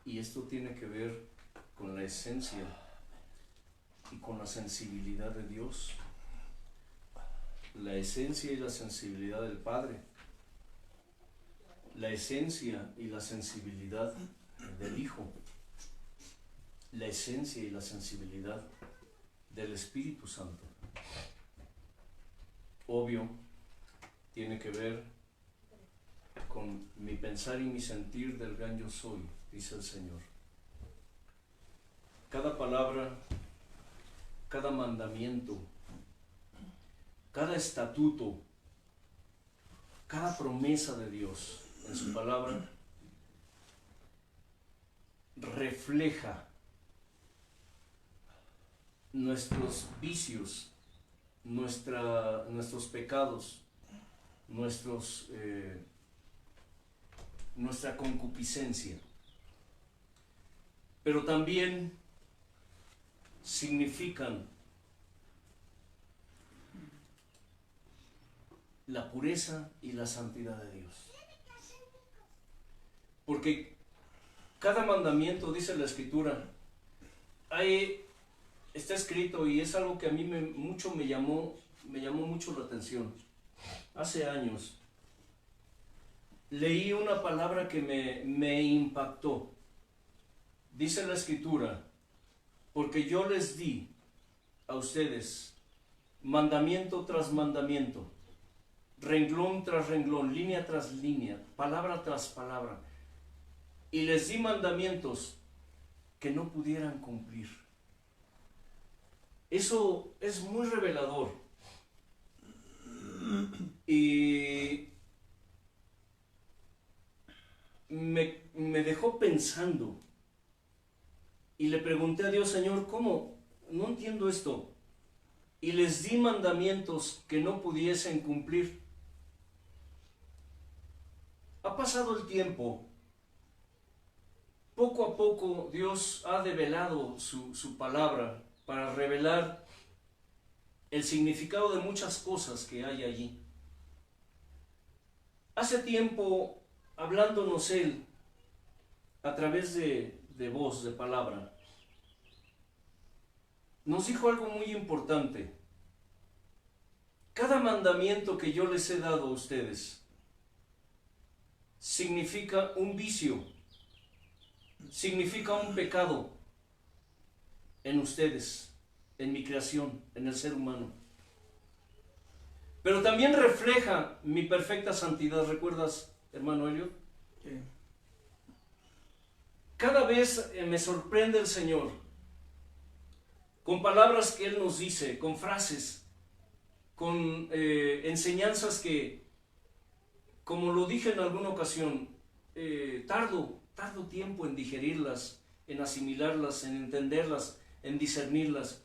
Y esto tiene que ver con la esencia y con la sensibilidad de Dios, la esencia y la sensibilidad del Padre, la esencia y la sensibilidad del Hijo, la esencia y la sensibilidad del Espíritu Santo. Obvio, tiene que ver con mi pensar y mi sentir del gran yo soy, dice el Señor. Cada palabra, cada mandamiento, cada estatuto, cada promesa de Dios en su palabra refleja nuestros vicios, nuestros pecados, nuestra concupiscencia, pero también significan la pureza y la santidad de Dios. Porque cada mandamiento, dice la Escritura, está escrito, y es algo que a mí me llamó mucho la atención. Hace años leí una palabra que me impactó. Dice la Escritura: porque yo les di a ustedes mandamiento tras mandamiento, renglón tras renglón, línea tras línea, palabra tras palabra, y les di mandamientos que no pudieran cumplir. Eso es muy revelador. Y me dejó pensando. Y le pregunté a Dios: Señor, ¿cómo? No entiendo esto. Y les di mandamientos que no pudiesen cumplir. Ha pasado el tiempo. Poco a poco Dios ha develado su palabra para revelar el significado de muchas cosas que hay allí. Hace tiempo, hablándonos Él a través de voz, de palabra, nos dijo algo muy importante. Cada mandamiento que yo les he dado a ustedes significa un vicio, significa un pecado en ustedes, en mi creación, en el ser humano. Pero también refleja mi perfecta santidad. ¿Recuerdas, hermano Elliot? Sí. Cada vez me sorprende el Señor con palabras que Él nos dice, con frases, con enseñanzas que, como lo dije en alguna ocasión, tardo tiempo en digerirlas, en asimilarlas, en entenderlas, en discernirlas.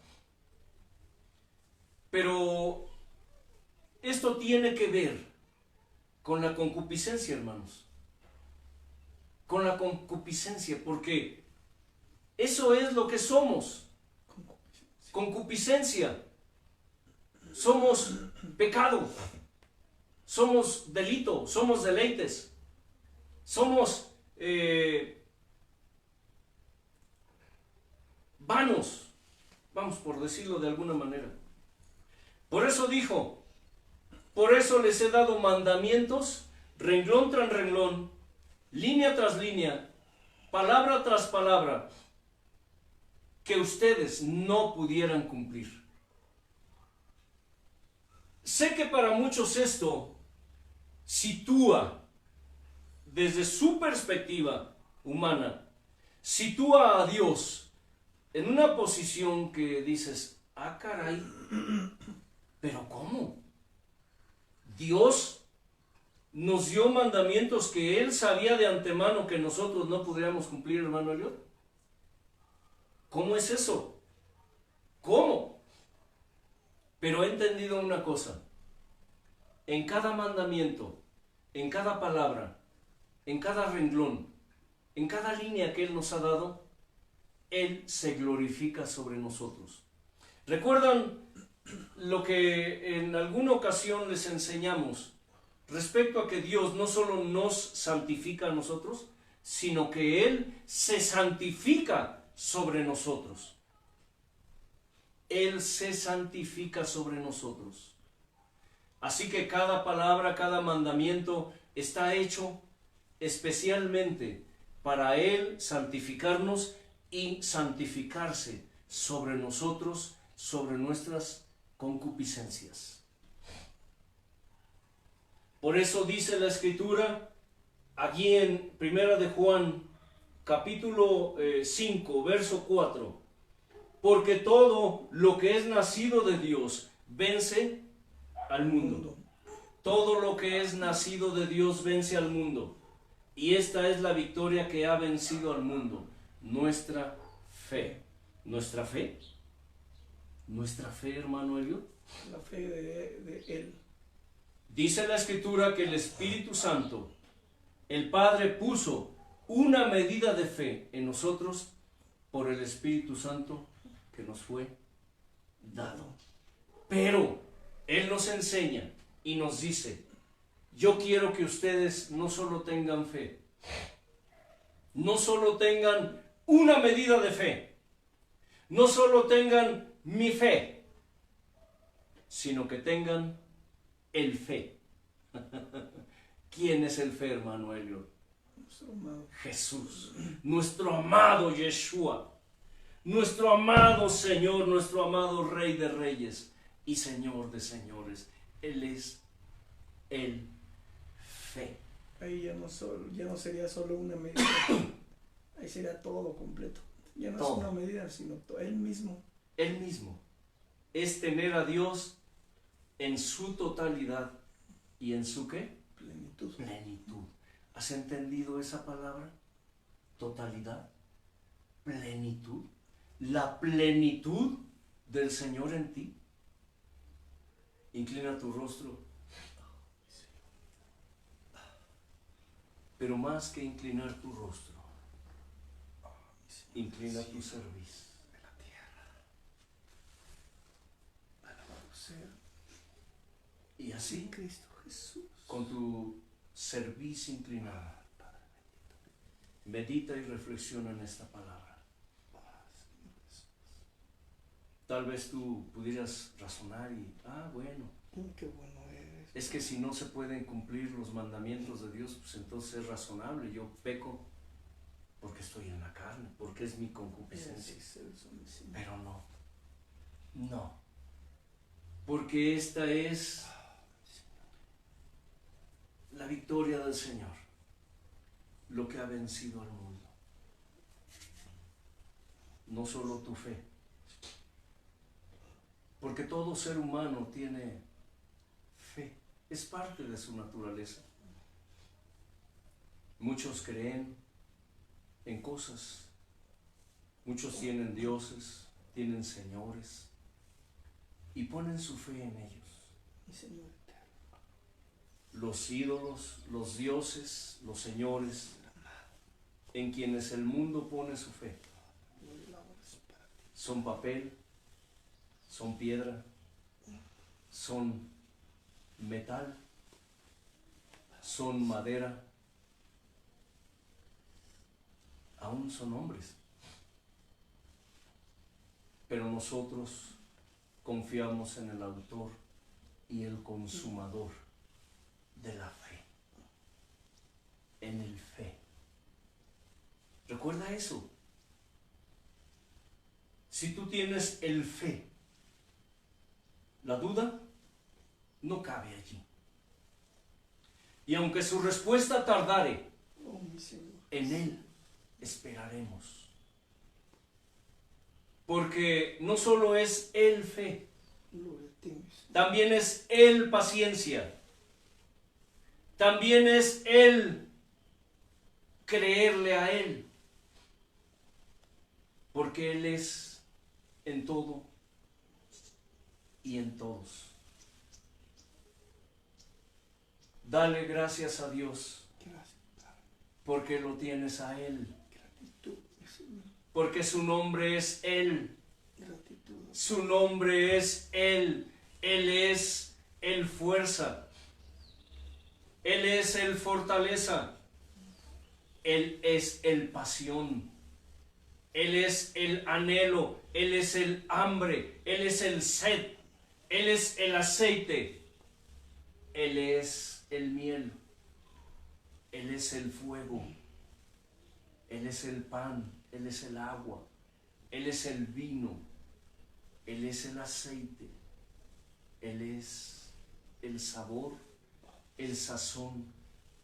Pero esto tiene que ver con la concupiscencia, hermanos. Con la concupiscencia, porque eso es lo que somos. Concupiscencia. Somos pecado. Somos delito. Somos deleites. Somos vanos. Vamos, por decirlo de alguna manera. Por eso dijo: por eso les he dado mandamientos, renglón tras renglón, línea tras línea, palabra tras palabra, que ustedes no pudieran cumplir. Sé que para muchos esto sitúa, desde su perspectiva humana, sitúa a Dios en una posición que dices: ah, caray, ¿pero cómo? Dios nos dio mandamientos que Él sabía de antemano que nosotros no pudiéramos cumplir, hermano Eliot. ¿Cómo es eso? ¿Cómo? Pero he entendido una cosa. En cada mandamiento, en cada palabra, en cada renglón, en cada línea que Él nos ha dado, Él se glorifica sobre nosotros. ¿Recuerdan lo que en alguna ocasión les enseñamos respecto a que Dios no solo nos santifica a nosotros, sino que Él se santifica sobre nosotros. Él se santifica sobre nosotros. Así que cada palabra, cada mandamiento está hecho especialmente para Él santificarnos y santificarse sobre nosotros, sobre nuestras concupiscencias. Por eso dice la Escritura, aquí en 1 de Juan, capítulo 5, verso 4, porque todo lo que es nacido de Dios vence al mundo. Todo lo que es nacido de Dios vence al mundo. Y esta es la victoria que ha vencido al mundo, nuestra fe. ¿Nuestra fe? ¿Nuestra fe, hermano Elio? La fe de Él. Dice la Escritura que el Espíritu Santo, el Padre puso una medida de fe en nosotros por el Espíritu Santo que nos fue dado. Pero Él nos enseña y nos dice, yo quiero que ustedes no solo tengan fe, no solo tengan una medida de fe, no solo tengan mi fe, sino que tengan el fe. ¿Quién es el fe, hermano Elliot? Nuestro amado Jesús, nuestro amado Yeshua, nuestro amado Señor, nuestro amado Rey de Reyes y Señor de Señores. Él es el fe. Ahí ya no sería solo una medida, ahí sería todo completo. Ya no Todo. es una medida, sino Él mismo. Él mismo es tener a Dios en su totalidad y en su ¿qué? Plenitud. Plenitud. ¿Has entendido esa palabra? Totalidad, plenitud, la plenitud del Señor en ti. Inclina tu rostro. Pero más que inclinar tu rostro, inclina tu cerviz. De la tierra. Alabado sea Y así, Cristo Jesús. con tu cerviz inclinada, medita y reflexiona en esta palabra. Tal vez tú pudieras razonar y, bueno, Qué bueno eres. es que si no se pueden cumplir los mandamientos de Dios, pues entonces es razonable. Yo peco porque estoy en la carne, porque es mi concupiscencia. Pero no, no. Porque esta es la victoria del Señor, lo que ha vencido al mundo. No solo tu fe, porque todo ser humano tiene fe, es parte de su naturaleza. Muchos creen en cosas, muchos tienen dioses, tienen señores y ponen su fe en ellos. Mi Señor eterno. Los ídolos, los dioses, los señores, en quienes el mundo pone su fe, son papel, son piedra, son metal, son madera, aún son hombres. Pero nosotros confiamos en el autor y el consumador de la fe, en el fe. Recuerda eso. Si tú tienes el fe, la duda no cabe allí. Y aunque su respuesta tardare, Oh, mi Señor. en Él esperaremos. Porque no solo es Él fe, Gloria a ti, mi Señor. también es Él paciencia, también es Él creerle a Él, porque Él es en todo y en todos. Dale gracias a Dios Gracias, Padre. porque lo tienes a Él, Gratitud, mi Señor. porque su nombre es Él, Gratitud. su nombre es Él, Él es el fuerza, Él es el fortaleza, Él es el pasión, Él es el anhelo, Él es el hambre, Él es el sed, Él es el aceite, Él es el miel, Él es el fuego, Él es el pan, Él es el agua, Él es el vino, Él es el aceite, Él es el sabor, el sazón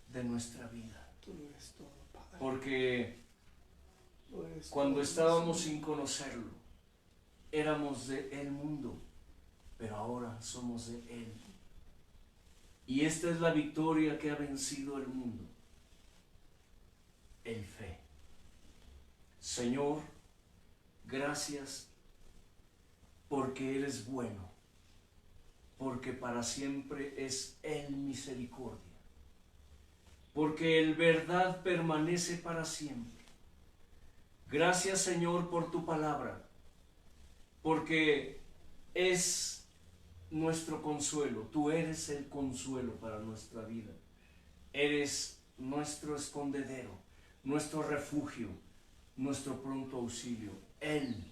de nuestra vida. Tú lo eres todo, Padre. Porque Lo eres cuando todo, estábamos Señor. sin conocerlo, éramos de el mundo, pero ahora somos de Él. Y esta es la victoria que ha vencido el mundo, el fe. Señor, gracias porque eres bueno, porque para siempre es el misericordia, porque el verdad permanece para siempre. Gracias, Señor, por tu palabra, porque es nuestro consuelo. Tú eres el consuelo para nuestra vida. Eres nuestro escondedero, nuestro refugio, nuestro pronto auxilio. El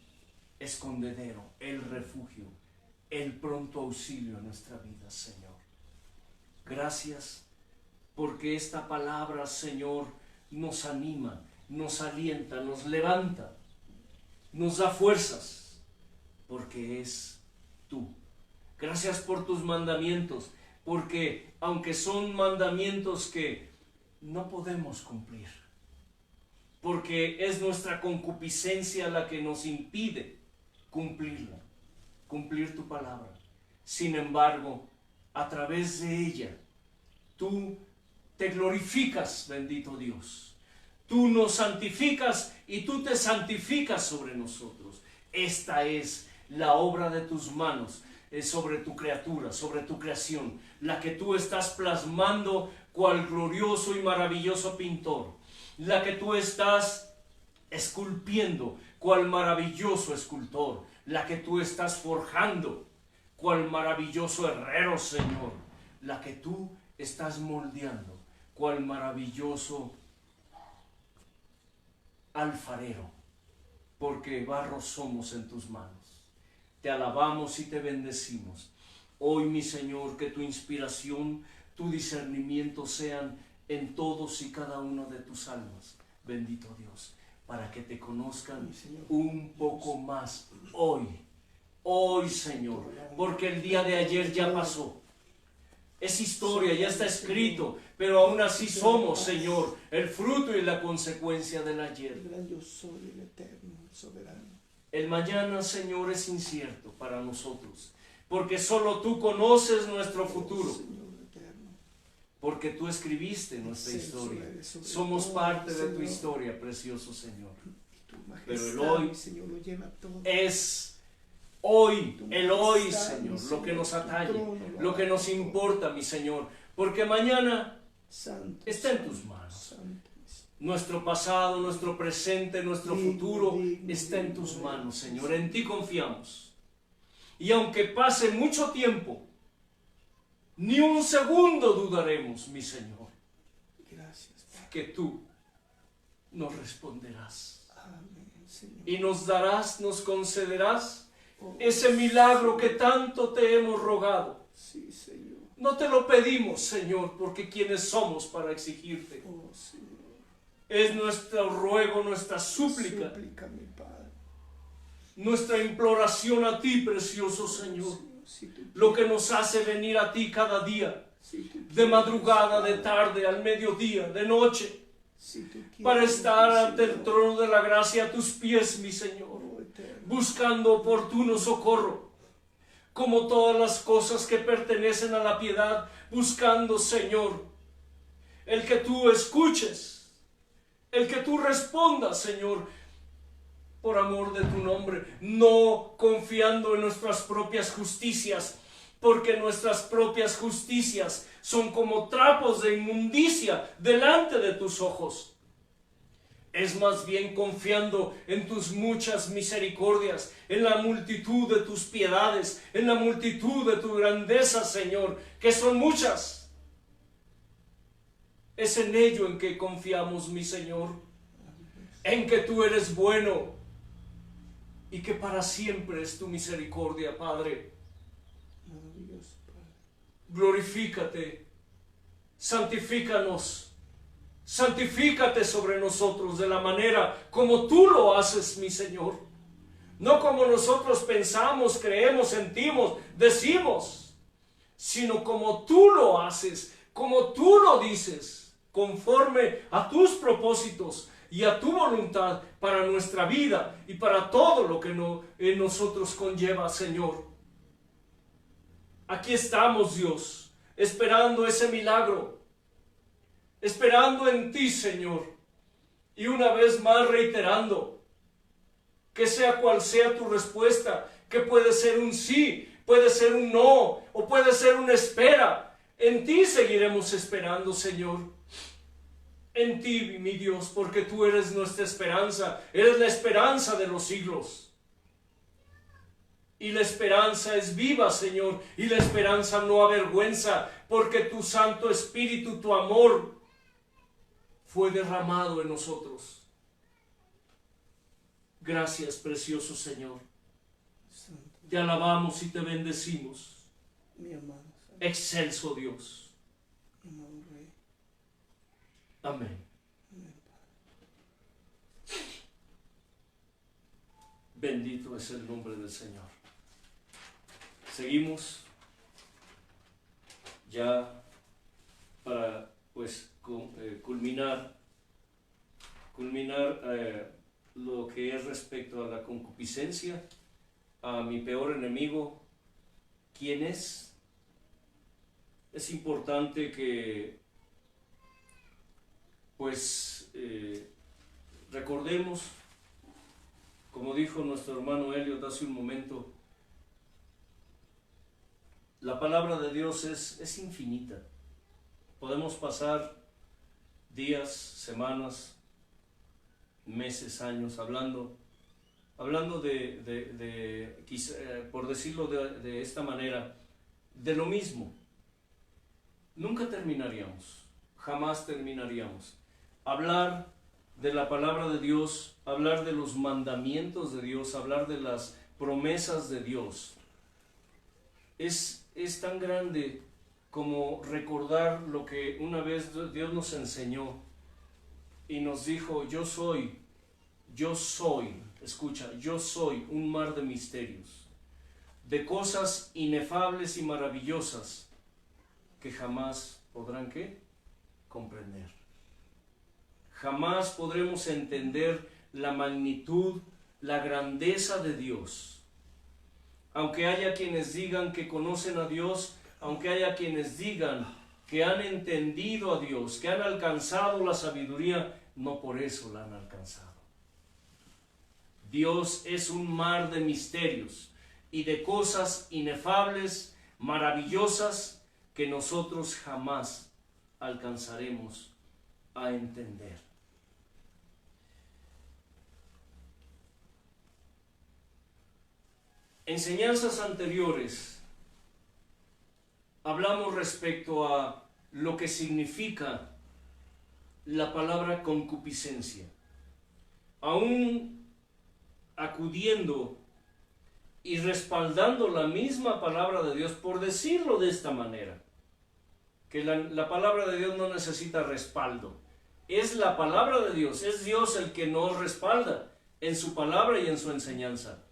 escondedero, el refugio, el pronto auxilio en nuestra vida, Señor. Gracias porque esta palabra, Señor, nos anima, nos alienta, nos levanta, nos da fuerzas, porque es tú. Gracias por tus mandamientos, porque aunque son mandamientos que no podemos cumplir, porque es nuestra concupiscencia la que nos impide cumplirla, cumplir tu palabra. Sin embargo, a través de ella, tú te glorificas, bendito Dios. Tú nos santificas y tú te santificas sobre nosotros. Esta es la obra de tus manos, sobre tu criatura, sobre tu creación, la que tú estás plasmando cual glorioso y maravilloso pintor, la que tú estás esculpiendo cual maravilloso escultor, la que tú estás forjando cual maravilloso herrero, Señor, la que tú estás moldeando cual maravilloso alfarero, porque barro somos en tus manos. Te alabamos y te bendecimos. Hoy, mi Señor, que tu inspiración, tu discernimiento sean en todos y cada una de tus almas, bendito Dios, para que te conozcan un poco más hoy, Señor, porque el día de ayer ya pasó. Es historia, ya está escrito, pero aún así somos, Señor, el fruto y la consecuencia del ayer. El gran yo soy, el eterno, el soberano. El mañana, Señor, es incierto para nosotros, porque solo tú conoces nuestro futuro, Señor eterno. porque tú escribiste nuestra historia. Somos parte de tu historia, precioso Señor. Pero el hoy Señor, lo llena todo. es hoy, el hoy, Señor, lo que nos atañe, lo que nos importa, mi Señor, porque mañana Santo, está en tus manos. Santo. Nuestro pasado, nuestro presente, nuestro futuro está en tus manos, Señor. En ti confiamos. Y aunque pase mucho tiempo, ni un segundo dudaremos, mi Señor, Gracias, Padre. que tú nos responderás. Amén, Señor. Y nos darás, nos concederás Oh, ese milagro que tanto te hemos rogado. sí, Señor. No te lo pedimos, Señor, porque ¿quiénes somos para exigirte? Oh, Señor. Es nuestro ruego, nuestra súplica, Súplica, mi Padre. nuestra imploración a ti, precioso Señor, Si tú lo que nos hace venir a ti cada día, si tú de quieres, madrugada, de Padre. tarde, al mediodía, de noche, Si tú quieres, para estar ante el Señor. trono de la gracia a tus pies, mi Señor, Oh, eterno. buscando oportuno socorro, como todas las cosas que pertenecen a la piedad, buscando, Señor, el que tú escuches, el que tú respondas, Señor, por amor de tu nombre, no confiando en nuestras propias justicias, porque nuestras propias justicias son como trapos de inmundicia delante de tus ojos. Es más bien confiando en tus muchas misericordias, en la multitud de tus piedades, en la multitud de tu grandeza, Señor, que son muchas. Es en ello en que confiamos, mi Señor, en que tú eres bueno y que para siempre es tu misericordia, Padre. Maravilloso, Padre. Glorifícate, santifícanos, santifícate sobre nosotros de la manera como tú lo haces, mi Señor. No como nosotros pensamos, creemos, sentimos, decimos, sino como tú lo haces, como tú lo dices, conforme a tus propósitos y a tu voluntad para nuestra vida y para todo lo que en nosotros conlleva, Señor. Aquí estamos, Dios, esperando ese milagro, esperando en ti, Señor, y una vez más reiterando que sea cual sea tu respuesta, que puede ser un sí, puede ser un no, o puede ser una espera. En ti seguiremos esperando, Señor. En ti, mi Dios, porque tú eres nuestra esperanza, eres la esperanza de los siglos. Y la esperanza es viva, Señor, y la esperanza no avergüenza, porque tu Santo Espíritu, tu amor, fue derramado en nosotros. Gracias, precioso Señor. Santo, Te alabamos y te bendecimos. mi amado Santo, Excelso Dios. mi amado Rey. Amén. Amén, Padre. Bendito es el nombre del Señor. Seguimos ya para culminar lo que es respecto a la concupiscencia, a mi peor enemigo. ¿Quién es? Es importante que recordemos, como dijo nuestro hermano Elliot hace un momento, la palabra de Dios es infinita. Podemos pasar días, semanas, meses, años hablando por decirlo de esta manera, de lo mismo. Nunca terminaríamos, jamás terminaríamos. Hablar de la palabra de Dios, hablar de los mandamientos de Dios, hablar de las promesas de Dios, es tan grande como recordar lo que una vez Dios nos enseñó y nos dijo: yo soy, escucha, yo soy un mar de misterios, de cosas inefables y maravillosas que jamás podrán, ¿qué?, comprender. Jamás podremos entender la magnitud, la grandeza de Dios. Aunque haya quienes digan que conocen a Dios, aunque haya quienes digan que han entendido a Dios, que han alcanzado la sabiduría, no por eso la han alcanzado. Dios es un mar de misterios y de cosas inefables, maravillosas, que nosotros jamás alcanzaremos a entender. Enseñanzas anteriores hablamos respecto a lo que significa la palabra concupiscencia, aún acudiendo y respaldando la misma palabra de Dios, por decirlo de esta manera, que la palabra de Dios no necesita respaldo, es la palabra de Dios, es Dios el que nos respalda en su palabra y en su enseñanza.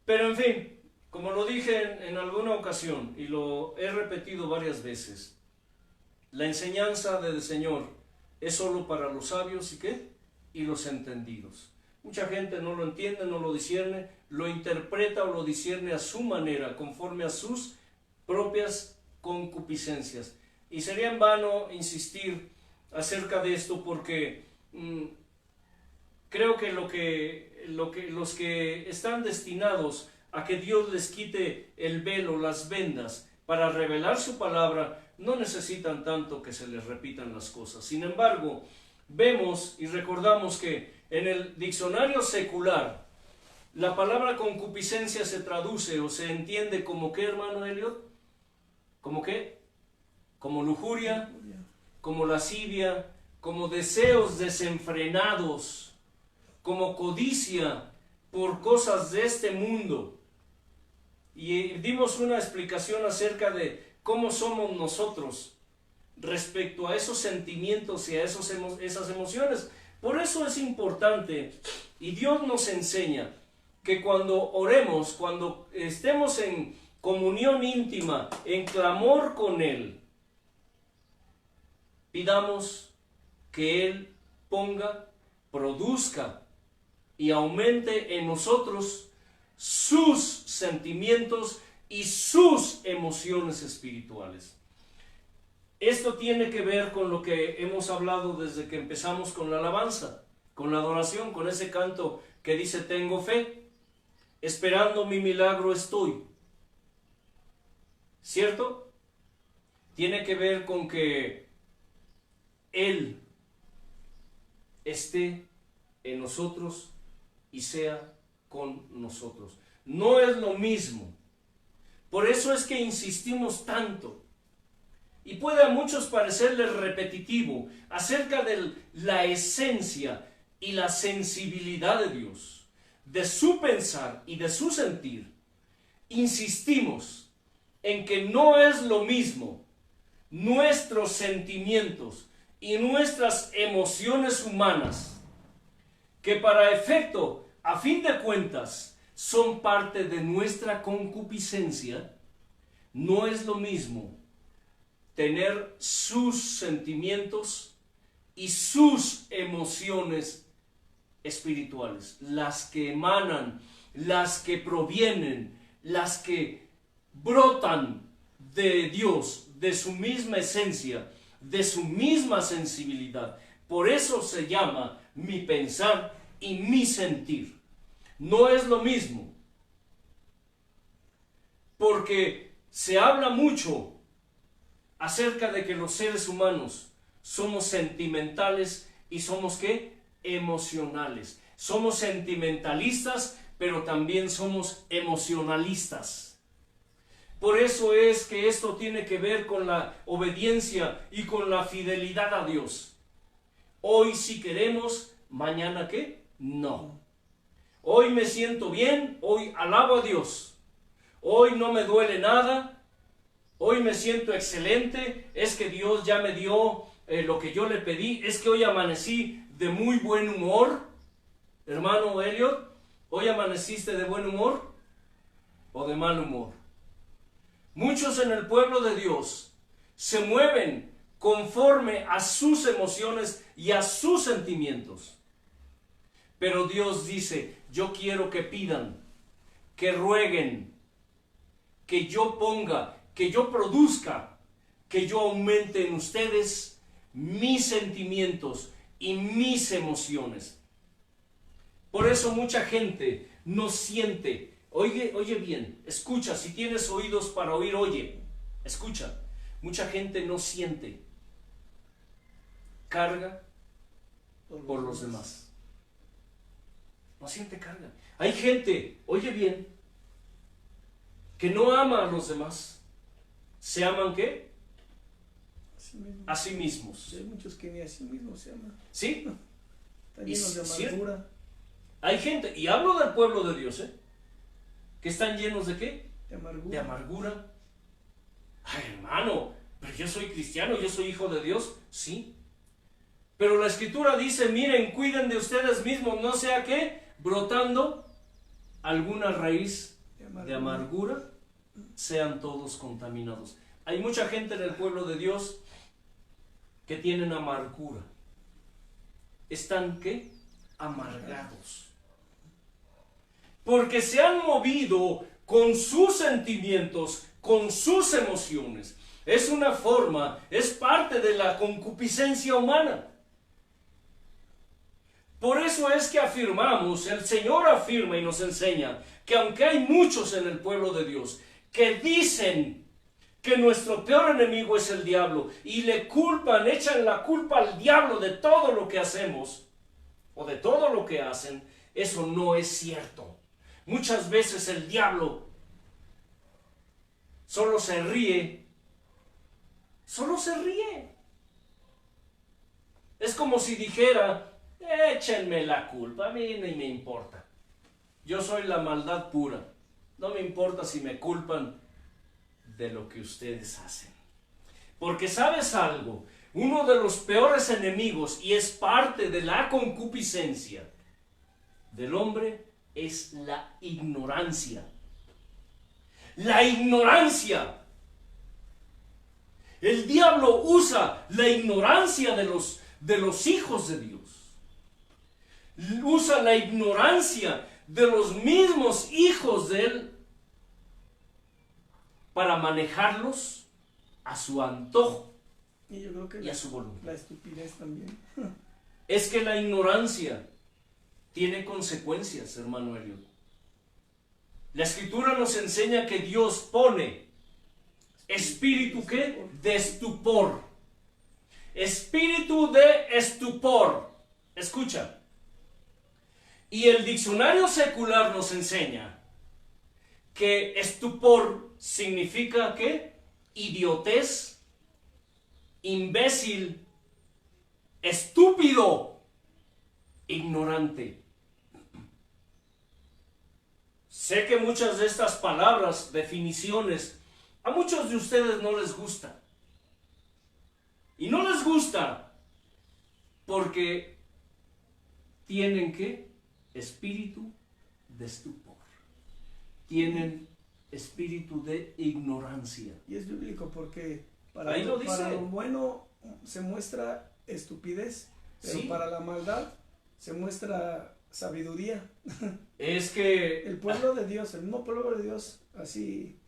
Pero en fin, como lo dije en alguna ocasión y lo he repetido varias veces, la enseñanza del Señor es solo para los sabios ¿y qué? Y los entendidos. Mucha gente no lo entiende, no lo discierne, lo interpreta o lo discierne a su manera, conforme a sus propias concupiscencias. Y sería en vano insistir acerca de esto porque creo que los que están destinados a que Dios les quite el velo, las vendas, para revelar su palabra, no necesitan tanto que se les repitan las cosas. Sin embargo, vemos y recordamos que en el diccionario secular, la palabra concupiscencia se traduce o se entiende como ¿qué, hermano Elliot? ¿Como qué? Como lujuria, como lascivia, como deseos desenfrenados, como codicia por cosas de este mundo. Y dimos una explicación acerca de cómo somos nosotros respecto a esos sentimientos y a esas emociones. Por eso es importante, y Dios nos enseña, que cuando oremos, cuando estemos en comunión íntima, en clamor con Él, pidamos que Él ponga, produzca y aumente en nosotros sus sentimientos y sus emociones espirituales. Esto tiene que ver con lo que hemos hablado desde que empezamos con la alabanza, con la adoración, con ese canto que dice: tengo fe, esperando mi milagro estoy. ¿Cierto? Tiene que ver con que Él esté en nosotros y sea con nosotros. No es lo mismo. Por eso es que insistimos tanto. Y puede a muchos parecerles repetitivo acerca de la esencia y la sensibilidad de Dios, de su pensar y de su sentir. Insistimos en que no es lo mismo nuestros sentimientos y nuestras emociones humanas, que para efecto, a fin de cuentas, son parte de nuestra concupiscencia. No es lo mismo tener sus sentimientos y sus emociones espirituales, las que emanan, las que provienen, las que brotan de Dios, de su misma esencia, de su misma sensibilidad. Por eso se llama mi pensar y mi sentir. No es lo mismo, porque se habla mucho acerca de que los seres humanos somos sentimentales y somos ¿qué? Emocionales. Somos sentimentalistas, pero también somos emocionalistas. Por eso es que esto tiene que ver con la obediencia y con la fidelidad a Dios. Hoy sí queremos, mañana ¿qué? No. Hoy me siento bien, hoy alabo a Dios. Hoy no me duele nada, hoy me siento excelente, es que Dios ya me dio lo que yo le pedí, es que hoy amanecí de muy buen humor. Hermano Elliot, ¿hoy amaneciste de buen humor o de mal humor? Muchos en el pueblo de Dios se mueven conforme a sus emociones y a sus sentimientos. Pero Dios dice: yo quiero que pidan, que rueguen, que yo ponga, que yo produzca, que yo aumente en ustedes mis sentimientos y mis emociones. Por eso mucha gente no siente. Oye bien, escucha, si tienes oídos para oír, oye, escucha. Mucha gente no siente carga por los demás. No siente carga. Hay gente, oye bien, que no ama a los demás. ¿Se aman qué? A sí mismos. Hay muchos que ni a sí mismos se aman. ¿Sí? Están llenos de amargura. Hay gente, y hablo del pueblo de Dios, que están llenos de ¿qué? De amargura. De amargura. Ay, hermano, pero yo soy cristiano, yo soy hijo de Dios. Sí. Pero la Escritura dice: miren, cuiden de ustedes mismos, no sea que brotando alguna raíz de amargura, sean todos contaminados. Hay mucha gente en el pueblo de Dios que tienen amargura. ¿Están qué? Amargados. Porque se han movido con sus sentimientos, con sus emociones. Es una forma, es parte de la concupiscencia humana. Por eso es que afirmamos, el Señor afirma y nos enseña que aunque hay muchos en el pueblo de Dios que dicen que nuestro peor enemigo es el diablo y le culpan, echan la culpa al diablo de todo lo que hacemos o de todo lo que hacen, eso no es cierto. Muchas veces el diablo solo se ríe. Es como si dijera, échenme la culpa, a mí ni me importa. Yo soy la maldad pura. No me importa si me culpan de lo que ustedes hacen. Porque ¿sabes algo? Uno de los peores enemigos, y es parte de la concupiscencia del hombre, es la ignorancia. La ignorancia. El diablo usa la ignorancia de los hijos de Dios. Usa la ignorancia de los mismos hijos de él para manejarlos a su antojo Y yo creo que y a su voluntad. la estupidez también. Es que la ignorancia tiene consecuencias, hermano Elliot. La Escritura nos enseña que Dios pone espíritu, ¿qué? De estupor. Espíritu de estupor. Escucha. Y el diccionario secular nos enseña que estupor significa ¿qué? Idiotez, imbécil, estúpido, ignorante. Sé que muchas de estas palabras, definiciones, a muchos de ustedes no les gusta. Y no les gusta porque tienen ¿qué? Espíritu de estupor. Tienen espíritu de ignorancia. Y es bíblico porque Ahí lo dice. para lo bueno se muestra estupidez, pero Sí. para la maldad se muestra sabiduría. Es que El pueblo de Dios, el mismo pueblo de Dios, así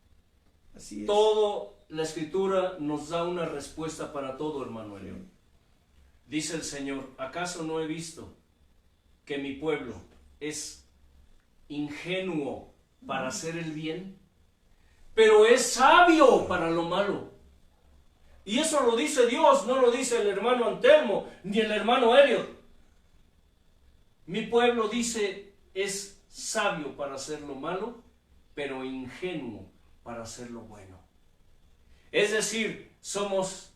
es. todo la Escritura nos da una respuesta para todo, hermano Elio. Dice el Señor, ¿acaso no he visto que mi pueblo es ingenuo para hacer el bien, pero es sabio para lo malo? Y eso lo dice Dios, no lo dice el hermano Antelmo ni el hermano Elliot. Mi pueblo, dice, es sabio para hacer lo malo, pero ingenuo para hacer lo bueno. Es decir, somos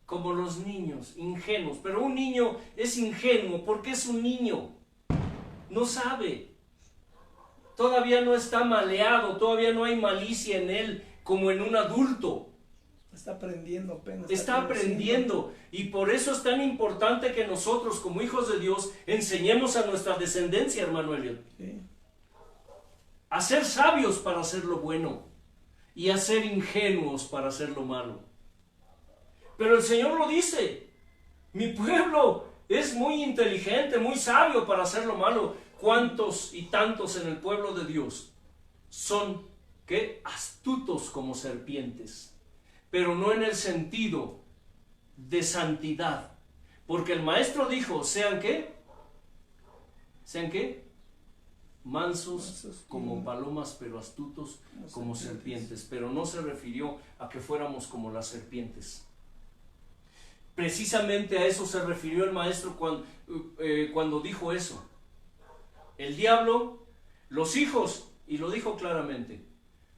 como los niños, ingenuos. Pero un niño es ingenuo porque es un niño. No sabe. Todavía no está maleado, todavía no hay malicia en él como en un adulto. Está aprendiendo apenas. Está aprendiendo. Y por eso es tan importante que nosotros, como hijos de Dios, enseñemos a nuestra descendencia, hermano Elliot, Sí. a ser sabios para hacer lo bueno y a ser ingenuos para hacer lo malo. Pero el Señor lo dice, mi pueblo es muy inteligente, muy sabio para hacer lo malo. ¿Cuántos y tantos en el pueblo de Dios son, qué? Astutos como serpientes, pero no en el sentido de santidad? Porque el maestro dijo, ¿sean qué? ¿Sean qué? Mansos como palomas, pero astutos como serpientes. Pero no se refirió a que fuéramos como las serpientes. Precisamente a eso se refirió el maestro cuando dijo eso. El diablo, los hijos, y lo dijo claramente,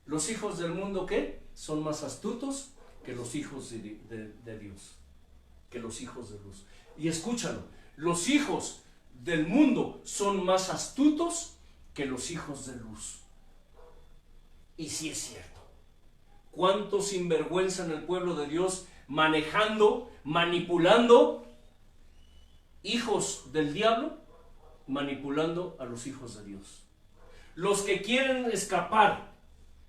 los hijos del mundo, ¿qué? Son más astutos que los hijos de Dios, que los hijos de luz. Y escúchalo, los hijos del mundo son más astutos que los hijos de luz. Y sí es cierto. ¿Cuántos sinvergüenza en el pueblo de Dios manejando, manipulando hijos del diablo, manipulando a los hijos de Dios? Los que quieren escapar,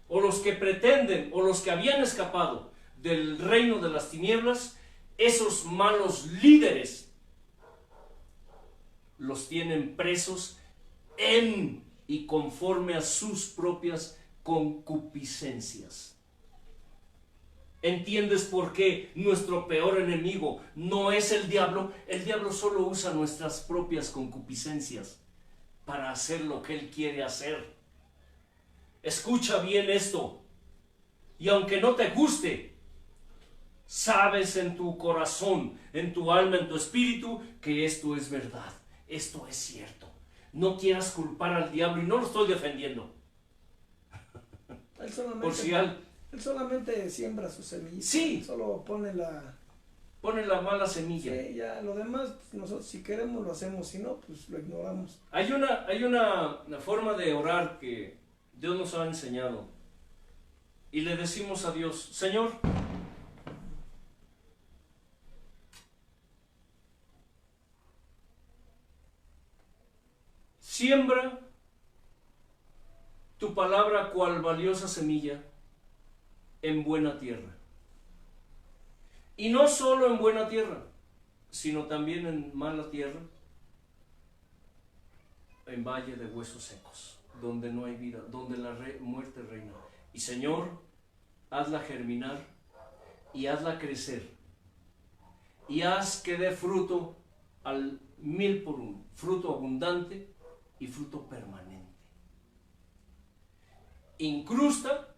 o los que pretenden, o los que habían escapado del reino de las tinieblas, esos malos líderes los tienen presos en y conforme a sus propias concupiscencias. ¿Entiendes por qué nuestro peor enemigo no es el diablo? El diablo solo usa nuestras propias concupiscencias para hacer lo que él quiere hacer. Escucha bien esto. Y aunque no te guste, sabes en tu corazón, en tu alma, en tu espíritu, que esto es verdad. Esto es cierto. No quieras culpar al diablo, y no lo estoy defendiendo. Él solamente, Por si él solamente siembra sus semillas. Sí. Solo pone la pone la mala semilla. Sí, ya lo demás, pues, nosotros si queremos lo hacemos, si no, pues lo ignoramos. Hay una forma de orar que Dios nos ha enseñado. Y le decimos a Dios, Señor, siembra tu palabra cual valiosa semilla en buena tierra. Y no solo en buena tierra, sino también en mala tierra, en valle de huesos secos, donde no hay vida, donde la muerte reina. Y Señor, hazla germinar y hazla crecer y haz que dé fruto al 1000 por uno, fruto abundante y fruto permanente. Incrusta,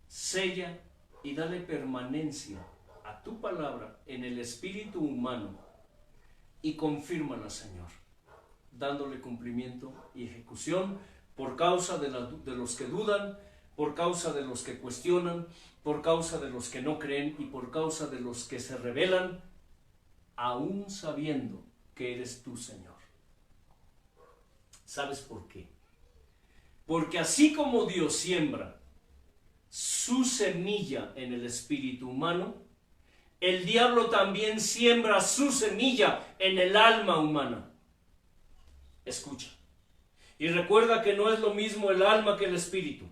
sella y dale permanencia a tu palabra en el espíritu humano y confírmala, Señor, dándole cumplimiento y ejecución por causa de los que dudan, por causa de los que cuestionan, por causa de los que no creen y por causa de los que se rebelan, aún sabiendo que eres tú, Señor. ¿Sabes por qué? Porque así como Dios siembra su semilla en el espíritu humano, el diablo también siembra su semilla en el alma humana. Escucha. Y recuerda que no es lo mismo el alma que el espíritu.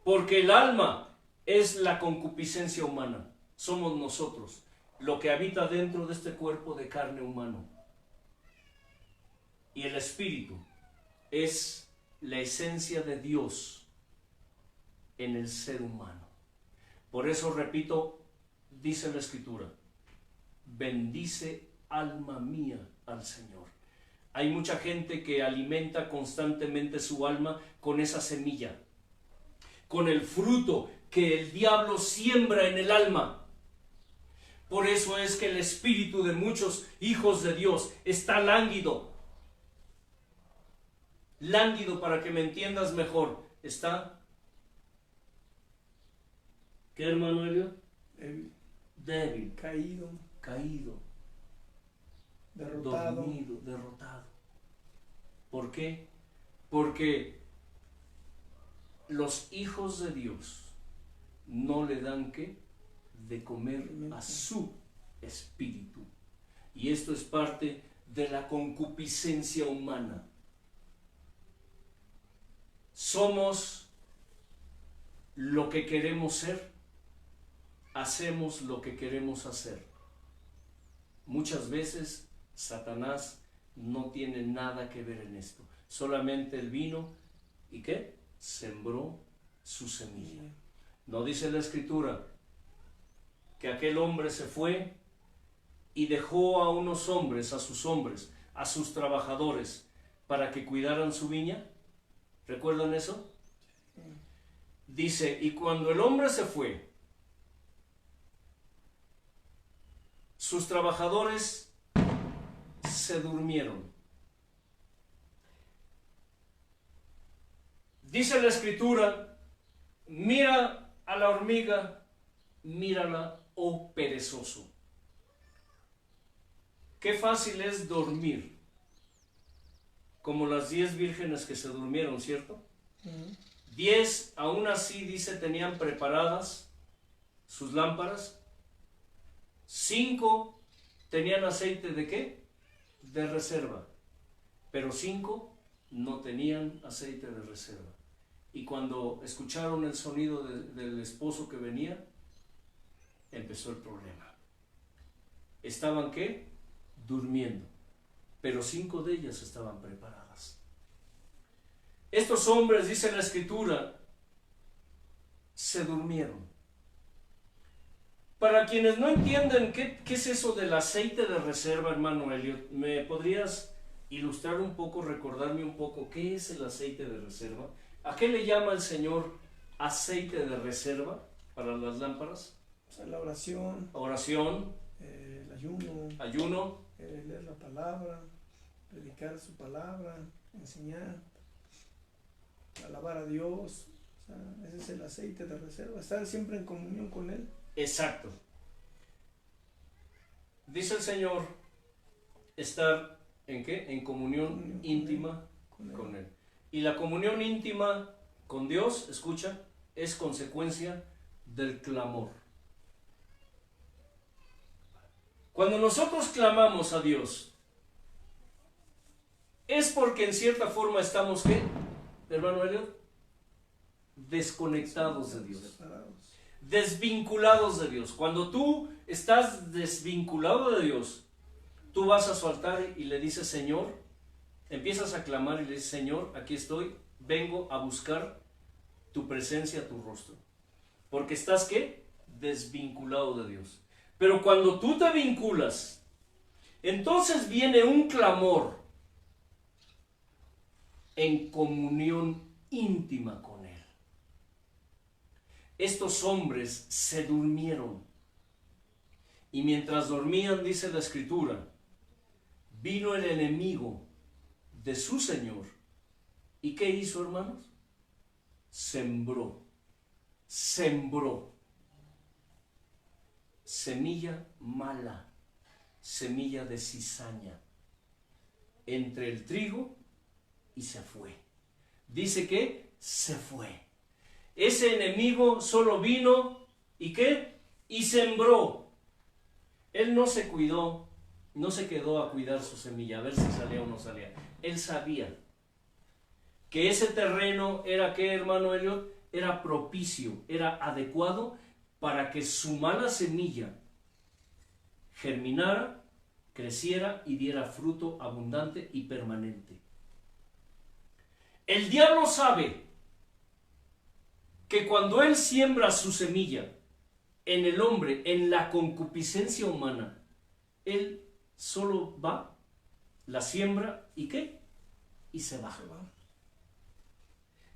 Porque el alma es la concupiscencia humana. Somos nosotros, lo que habita dentro de este cuerpo de carne humano. Y el espíritu es la esencia de Dios en el ser humano. Por eso repito, dice la Escritura, bendice alma mía al Señor. Hay mucha gente que alimenta constantemente su alma con esa semilla, con el fruto que el diablo siembra en el alma. Por eso es que el espíritu de muchos hijos de Dios está lánguido. Lánguido, para que me entiendas mejor, está... ¿Qué, hermano Elio? Débil. Caído. Derrotado. Dormido, derrotado. ¿Por qué? Porque los hijos de Dios no le dan ¿qué? De comer a su espíritu. Y esto es parte de la concupiscencia humana. Somos lo que queremos ser, hacemos lo que queremos hacer. Muchas veces Satanás no tiene nada que ver en esto. Solamente él vino y ¿qué? Sembró su semilla. ¿No dice la Escritura que aquel hombre se fue y dejó a unos hombres, a sus trabajadores, para que cuidaran su viña? ¿Recuerdan eso? Dice, y cuando el hombre se fue, sus trabajadores se durmieron. Dice la Escritura, mira a la hormiga, mírala, oh perezoso. Qué fácil es dormir, como las 10 vírgenes que se durmieron, ¿cierto? 10, aún así, dice, tenían preparadas sus lámparas. 5 tenían aceite ¿de qué? De reserva. Pero 5 no tenían aceite de reserva. Y cuando escucharon el sonido del esposo que venía, empezó el problema. ¿Estaban qué? Durmiendo. Pero 5 de ellas estaban preparadas. Estos hombres, dice la Escritura, se durmieron. Para quienes no entienden qué es eso del aceite de reserva, hermano Elliot, ¿me podrías ilustrar un poco, recordarme un poco qué es el aceite de reserva? ¿A qué le llama el Señor aceite de reserva para las lámparas? O sea, la oración. Oración. El ayuno. Ayuno. Leer la palabra, predicar su palabra, enseñar, alabar a Dios. O sea, ese es el aceite de reserva, estar siempre en comunión con Él. Exacto. dice el Señor, estar ¿en qué? En comunión íntima con Él. Y la comunión íntima con Dios, escucha, es consecuencia del clamor. Cuando nosotros clamamos a Dios, es porque en cierta forma estamos, ¿qué? Hermano Elliot, desconectados de Dios, desvinculados de Dios. Cuando tú estás desvinculado de Dios, tú vas a su altar y le dices, Señor, empiezas a clamar y le dices, Señor, aquí estoy, vengo a buscar tu presencia, tu rostro. Porque estás, ¿qué? Desvinculado de Dios. Pero cuando tú te vinculas, entonces viene un clamor en comunión íntima con Él. Estos hombres se durmieron. Y mientras dormían, dice la Escritura, vino el enemigo de su Señor. ¿Y qué hizo, hermanos? Sembró semilla mala, semilla de cizaña entre el trigo y se fue. Dice que se fue. Ese enemigo solo vino y ¿qué? Y sembró. Él no se cuidó, no se quedó a cuidar su semilla, a ver si salía o no salía. Él sabía que ese terreno era, ¿qué, hermano Elliot? Era propicio, era adecuado para que su mala semilla germinara, creciera y diera fruto abundante y permanente. El diablo sabe que cuando él siembra su semilla en el hombre, en la concupiscencia humana, él solo va, la siembra y ¿qué? Y se va.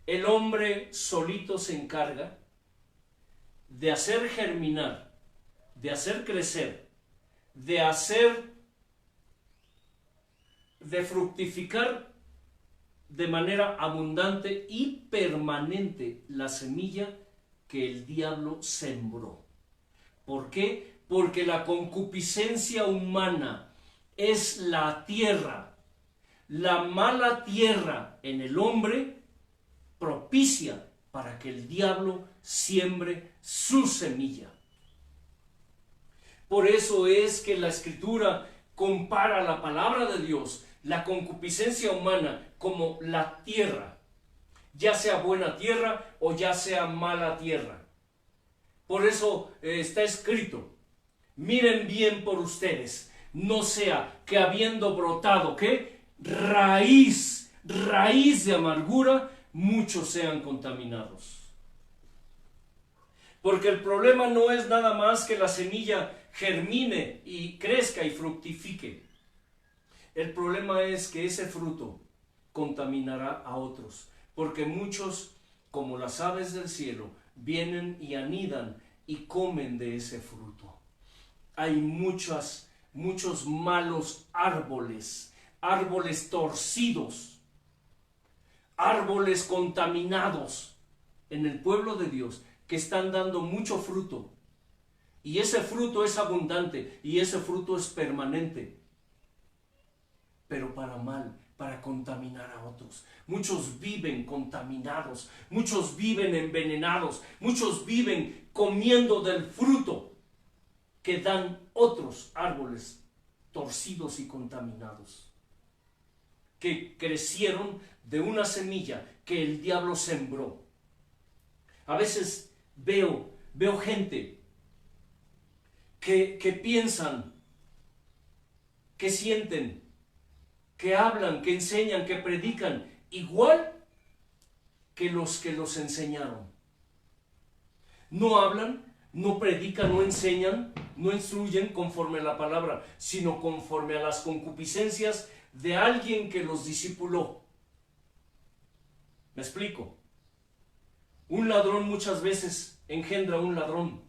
El hombre solito se encarga de hacer germinar, de hacer crecer, de fructificar de manera abundante y permanente la semilla que el diablo sembró. ¿Por qué? Porque la concupiscencia humana es la tierra, la mala tierra en el hombre propicia para que el diablo siembre su semilla. Por eso es que la Escritura compara la palabra de Dios, la concupiscencia humana, como la tierra, ya sea buena tierra o ya sea mala tierra. Por eso está escrito, miren bien por ustedes, no sea que habiendo brotado, ¿qué? Raíz de amargura, muchos sean contaminados. Porque el problema no es nada más que la semilla germine y crezca y fructifique. El problema es que ese fruto contaminará a otros, porque muchos, como las aves del cielo, vienen y anidan y comen de ese fruto. Hay muchos malos árboles, árboles torcidos, árboles contaminados en el pueblo de Dios que están dando mucho fruto. Y ese fruto es abundante y ese fruto es permanente. Pero para mal, para contaminar a otros. Muchos viven contaminados, muchos viven envenenados, muchos viven comiendo del fruto que dan otros árboles torcidos y contaminados, que crecieron de una semilla que el diablo sembró. A veces veo gente que piensan, que sienten, que hablan, que enseñan, que predican, igual que los enseñaron. No hablan, no predican, no enseñan, no instruyen conforme a la palabra, sino conforme a las concupiscencias de alguien que los discipuló. ¿Me explico? Un ladrón muchas veces engendra un ladrón.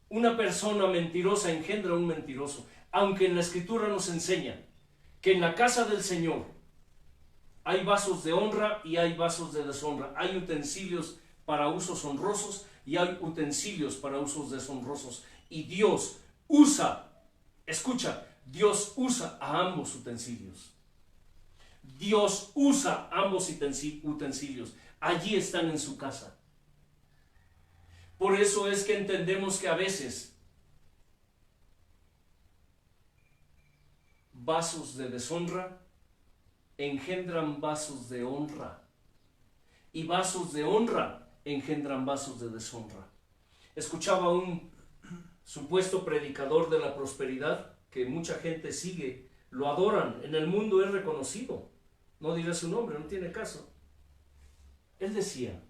Una persona mentirosa engendra un mentiroso. Aunque en la Escritura nos enseña que en la casa del Señor hay vasos de honra y hay vasos de deshonra. Hay utensilios para usos honrosos y hay utensilios para usos deshonrosos. Y Dios escucha, Dios usa a ambos utensilios. Dios usa ambos utensilios. Allí están en su casa. Por eso es que entendemos que a veces vasos de deshonra engendran vasos de honra. Y vasos de honra engendran vasos de deshonra. Escuchaba un supuesto predicador de la prosperidad que mucha gente sigue, lo adoran, en el mundo es reconocido. No diré su nombre, no tiene caso. Él decía,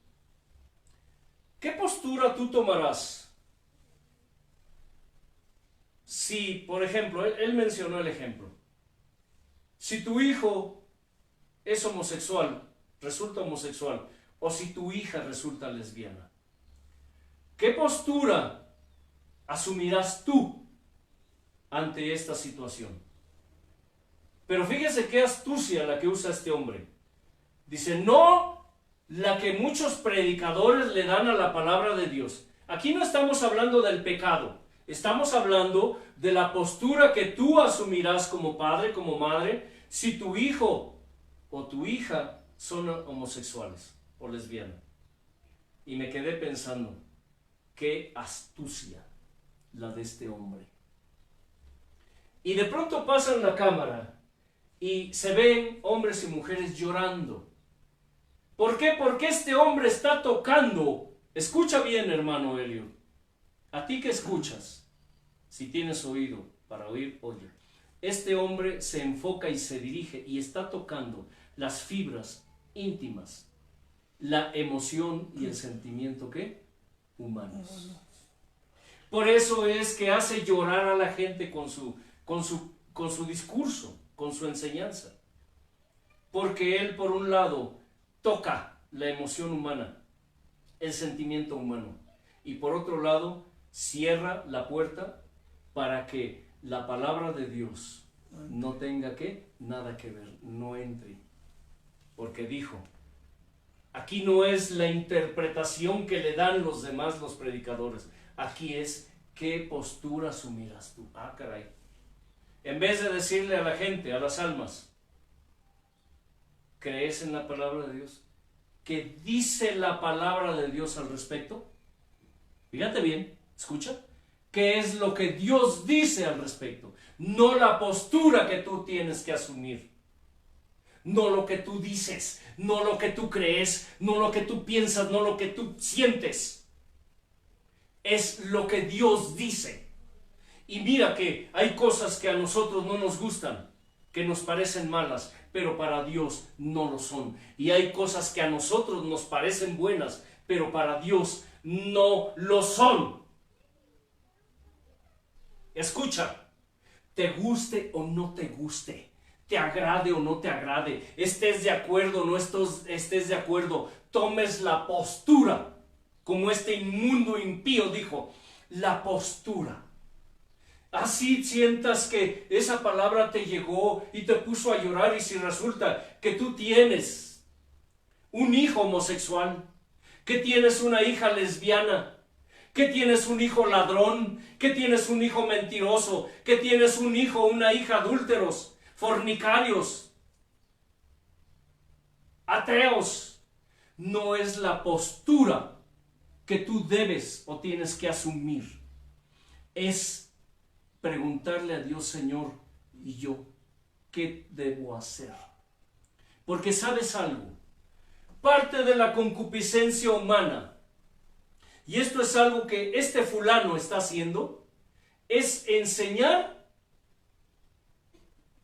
¿qué postura tú tomarás? Si, por ejemplo, él mencionó el ejemplo, si tu hijo es homosexual, resulta homosexual, o si tu hija resulta lesbiana, ¿qué postura asumirás tú ante esta situación? Pero fíjese qué astucia la que usa este hombre. Dice, no la que muchos predicadores le dan a la palabra de Dios. Aquí no estamos hablando del pecado, estamos hablando de la postura que tú asumirás como padre, como madre, si tu hijo o tu hija son homosexuales o lesbianas. Y me quedé pensando, qué astucia la de este hombre. Y de pronto pasan la cámara y se ven hombres y mujeres llorando. ¿Por qué? Porque este hombre está tocando. Escucha bien, hermano Elio. A ti que escuchas, si tienes oído para oír, oye. Este hombre se enfoca y se dirige y está tocando las fibras íntimas, la emoción y el sentimiento, ¿qué? Humanos. Por eso es que hace llorar a la gente con su discurso, con su enseñanza. Porque él, por un lado, toca la emoción humana, el sentimiento humano. Y por otro lado, cierra la puerta para que la palabra de Dios no tenga nada que ver, no entre. Porque dijo, aquí no es la interpretación que le dan los demás, los predicadores. Aquí es qué postura asumirás tú. Ah, caray. En vez de decirle a la gente, a las almas, ¿crees en la palabra de Dios? ¿Qué dice la palabra de Dios al respecto? Fíjate bien, escucha. ¿Qué es lo que Dios dice al respecto? No la postura que tú tienes que asumir. No lo que tú dices, no lo que tú crees, no lo que tú piensas, no lo que tú sientes. Es lo que Dios dice. Y mira que hay cosas que a nosotros no nos gustan, que nos parecen malas, pero para Dios no lo son. Y hay cosas que a nosotros nos parecen buenas, pero para Dios no lo son. Escucha, te guste o no te guste, te agrade o no te agrade, estés de acuerdo o no estés de acuerdo, tomes la postura, como este inmundo impío dijo, la postura. Así sientas que esa palabra te llegó y te puso a llorar, y si resulta que tú tienes un hijo homosexual, que tienes una hija lesbiana, que tienes un hijo ladrón, que tienes un hijo mentiroso, que tienes un hijo o una hija adúlteros, fornicarios, ateos, no es la postura que tú debes o tienes que asumir. Es preguntarle a Dios, Señor, ¿y yo qué debo hacer? Porque ¿sabes algo? Parte de la concupiscencia humana, y esto es algo que este fulano está haciendo, es enseñar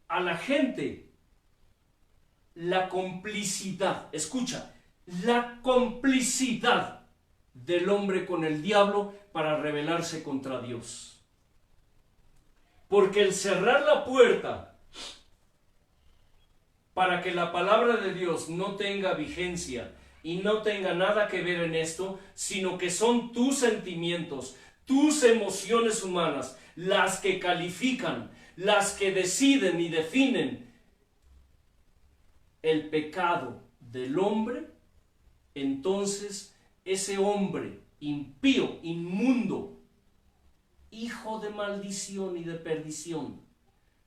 a la gente la complicidad. Escucha, la complicidad del hombre con el diablo para rebelarse contra Dios. Porque el cerrar la puerta para que la palabra de Dios no tenga vigencia y no tenga nada que ver en esto, sino que son tus sentimientos, tus emociones humanas, las que califican, las que deciden y definen el pecado del hombre, entonces ese hombre impío, inmundo, hijo de maldición y de perdición,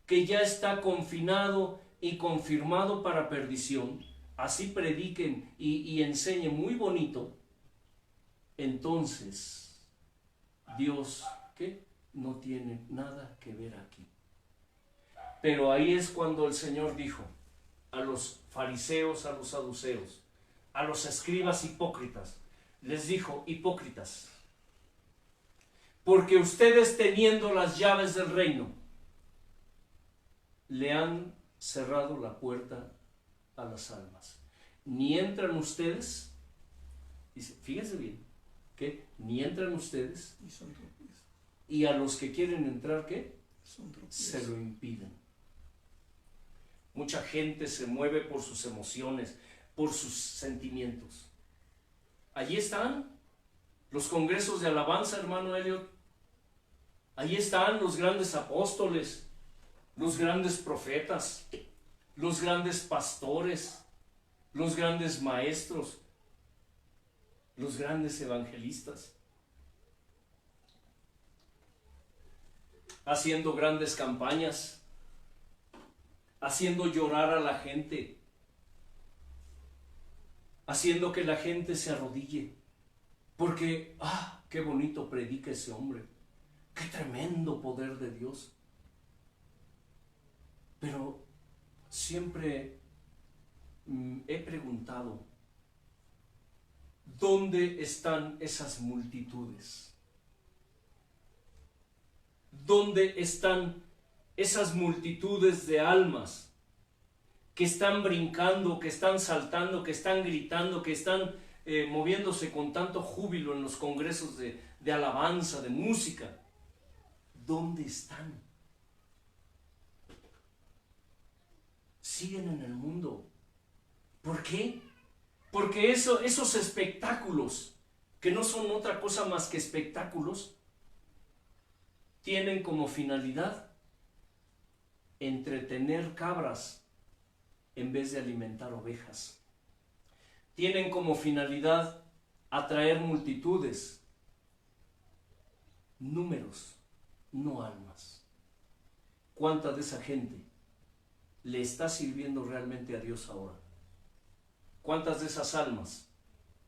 que ya está confinado y confirmado para perdición, así prediquen y enseñen muy bonito, entonces Dios, ¿qué? No tiene nada que ver aquí. Pero ahí es cuando el Señor dijo a los fariseos, a los saduceos, a los escribas hipócritas, les dijo: hipócritas, porque ustedes, teniendo las llaves del reino, le han cerrado la puerta a las almas. Ni entran ustedes, dice, fíjense bien, que ni entran ustedes, Y son tropiezos. y a los que quieren entrar, ¿qué? Son tropiezos. Se lo impiden. Mucha gente se mueve por sus emociones, por sus sentimientos. Allí están los congresos de alabanza, hermano Elliot. Allí están los grandes apóstoles, los grandes profetas, los grandes pastores, los grandes maestros, los grandes evangelistas, haciendo grandes campañas, haciendo llorar a la gente, haciendo que la gente se arrodille, porque, qué bonito predica ese hombre, qué tremendo poder de Dios. Pero siempre he preguntado, ¿dónde están esas multitudes? ¿Dónde están esas multitudes de almas que están brincando, que están saltando, que están gritando, que están moviéndose con tanto júbilo en los congresos de alabanza, de música? ¿Dónde están? Siguen en el mundo. ¿Por qué? Porque esos espectáculos, que no son otra cosa más que espectáculos, tienen como finalidad entretener cabras en vez de alimentar ovejas. Tienen como finalidad atraer multitudes, números, no almas. ¿Cuánta de esa gente le está sirviendo realmente a Dios ahora? ¿Cuántas de esas almas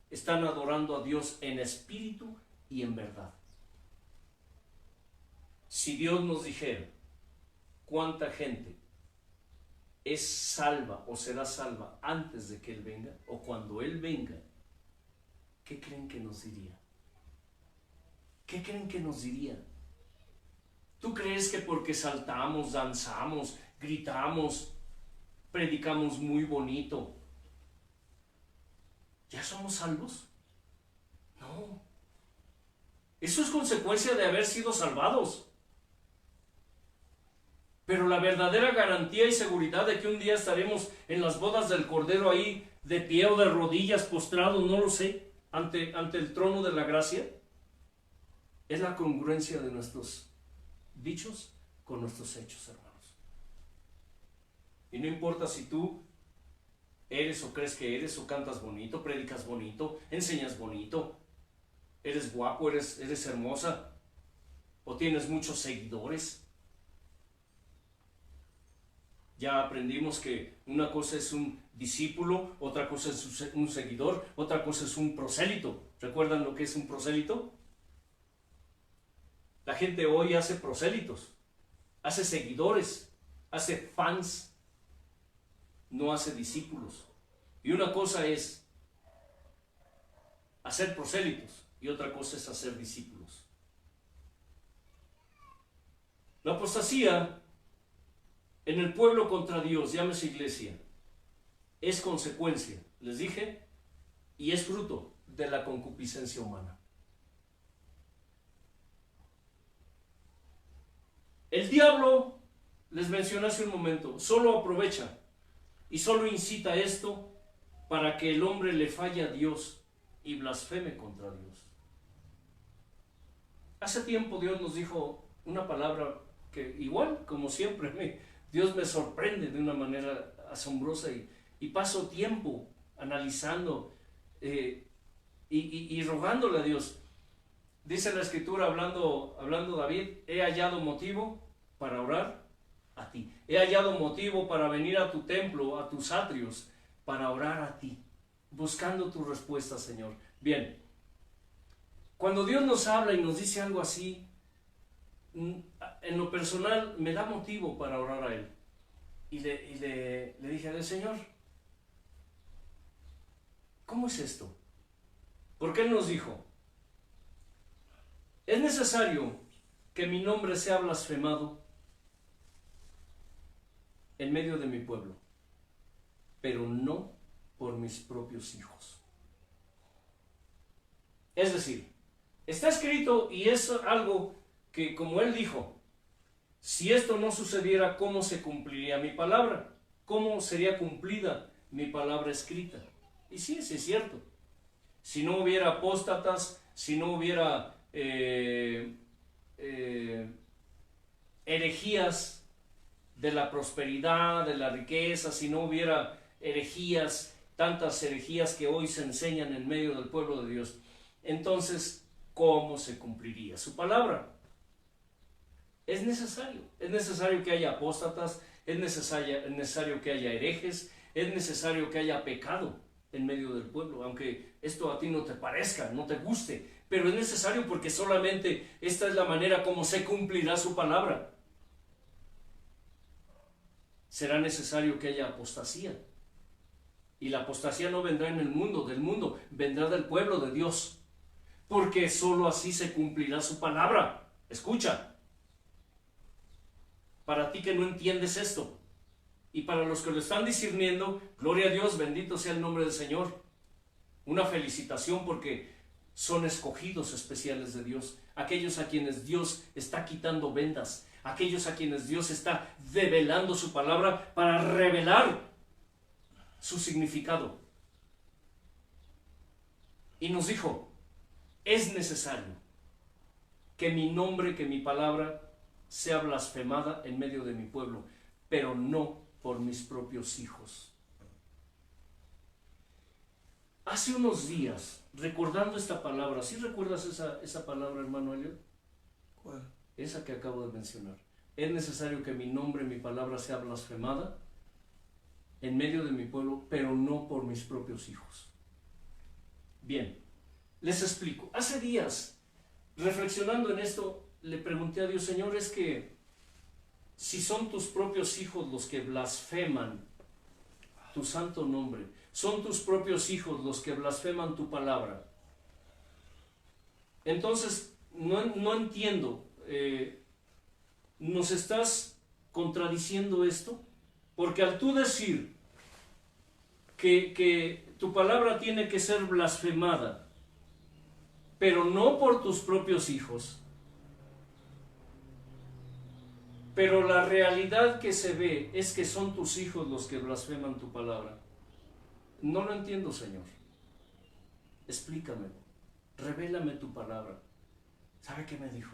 están adorando a Dios en espíritu y en verdad? Si Dios nos dijera cuánta gente es salva o será salva antes de que Él venga o cuando Él venga, ¿qué creen que nos diría? ¿Qué creen que nos diría? ¿Tú crees que porque saltamos, danzamos, gritamos, predicamos muy bonito, ya somos salvos? No. Eso es consecuencia de haber sido salvados. Pero la verdadera garantía y seguridad de que un día estaremos en las bodas del Cordero ahí, de pie o de rodillas, postrados, no lo sé, ante el trono de la gracia, es la congruencia de nuestros dichos con nuestros hechos, hermanos. Y no importa si tú eres o crees que eres, o cantas bonito, predicas bonito, enseñas bonito, eres guapo, eres hermosa, o tienes muchos seguidores. Ya aprendimos que una cosa es un discípulo, otra cosa es un seguidor, otra cosa es un prosélito. ¿Recuerdan lo que es un prosélito? La gente hoy hace prosélitos, hace seguidores, hace fans, no hace discípulos. Y una cosa es hacer prosélitos y otra cosa es hacer discípulos. La apostasía en el pueblo contra Dios, llámese iglesia, es consecuencia, les dije, y es fruto de la concupiscencia humana. El diablo, les mencioné hace un momento, solo aprovecha y solo incita esto para que el hombre le falle a Dios y blasfeme contra Dios. Hace tiempo Dios nos dijo una palabra que igual, como siempre, Dios me sorprende de una manera asombrosa y paso tiempo analizando y rogándole a Dios. Dice la escritura, hablando David, he hallado motivo para orar a ti. He hallado motivo para venir a tu templo, a tus atrios, para orar a ti, buscando tu respuesta, Señor. Bien, cuando Dios nos habla y nos dice algo así, en lo personal me da motivo para orar a Él. Y le dije al Señor, ¿cómo es esto? Porque Él nos dijo, es necesario que mi nombre sea blasfemado en medio de mi pueblo, pero no por mis propios hijos. Es decir, está escrito y es algo que, como Él dijo, si esto no sucediera, ¿cómo se cumpliría mi palabra? ¿Cómo sería cumplida mi palabra escrita? Y sí, es cierto. Si no hubiera apóstatas, si no hubiera herejías de la prosperidad, de la riqueza, si no hubiera herejías, tantas herejías que hoy se enseñan en medio del pueblo de Dios, entonces, ¿cómo se cumpliría su palabra? Es necesario que haya apóstatas, es necesario que haya herejes, es necesario que haya pecado en medio del pueblo, aunque esto a ti no te parezca, no te guste, pero es necesario porque solamente esta es la manera como se cumplirá su palabra. Será necesario que haya apostasía, y la apostasía no vendrá en el mundo, del mundo, vendrá del pueblo de Dios, porque sólo así se cumplirá su palabra. Escucha, para ti que no entiendes esto, y para los que lo están discerniendo, gloria a Dios, bendito sea el nombre del Señor. Una felicitación porque son escogidos especiales de Dios, aquellos a quienes Dios está quitando vendas, aquellos a quienes Dios está develando su palabra para revelar su significado. Y nos dijo, es necesario que mi nombre, que mi palabra sea blasfemada en medio de mi pueblo, pero no por mis propios hijos. Hace unos días, recordando esta palabra, ¿sí recuerdas esa palabra, hermano Elliot? ¿Cuál? Esa que acabo de mencionar. Es necesario que mi nombre, mi palabra sea blasfemada en medio de mi pueblo, pero no por mis propios hijos. Bien, les explico. Hace días, reflexionando en esto, le pregunté a Dios, Señor, es que si son tus propios hijos los que blasfeman tu santo nombre, son tus propios hijos los que blasfeman tu palabra, entonces no entiendo, ¿nos estás contradiciendo esto? Porque al tú decir que tu palabra tiene que ser blasfemada, pero no por tus propios hijos, pero la realidad que se ve es que son tus hijos los que blasfeman tu palabra. No lo entiendo, Señor. Explícame, revélame tu palabra. ¿Sabe qué me dijo?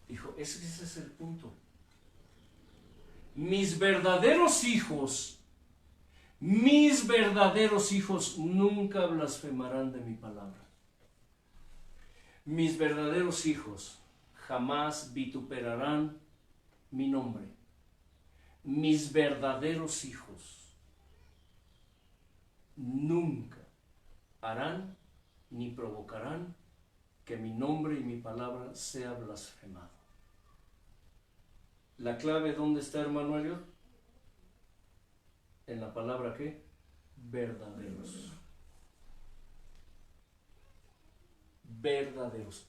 Dijo, ese es el punto. Mis verdaderos hijos nunca blasfemarán de mi palabra. Mis verdaderos hijos jamás vituperarán mi nombre. Mis verdaderos hijos nunca harán ni provocarán que mi nombre y mi palabra sea blasfemado. ¿La clave dónde está, hermano Elliot? En la palabra ¿qué? Verdaderos. Verdaderos.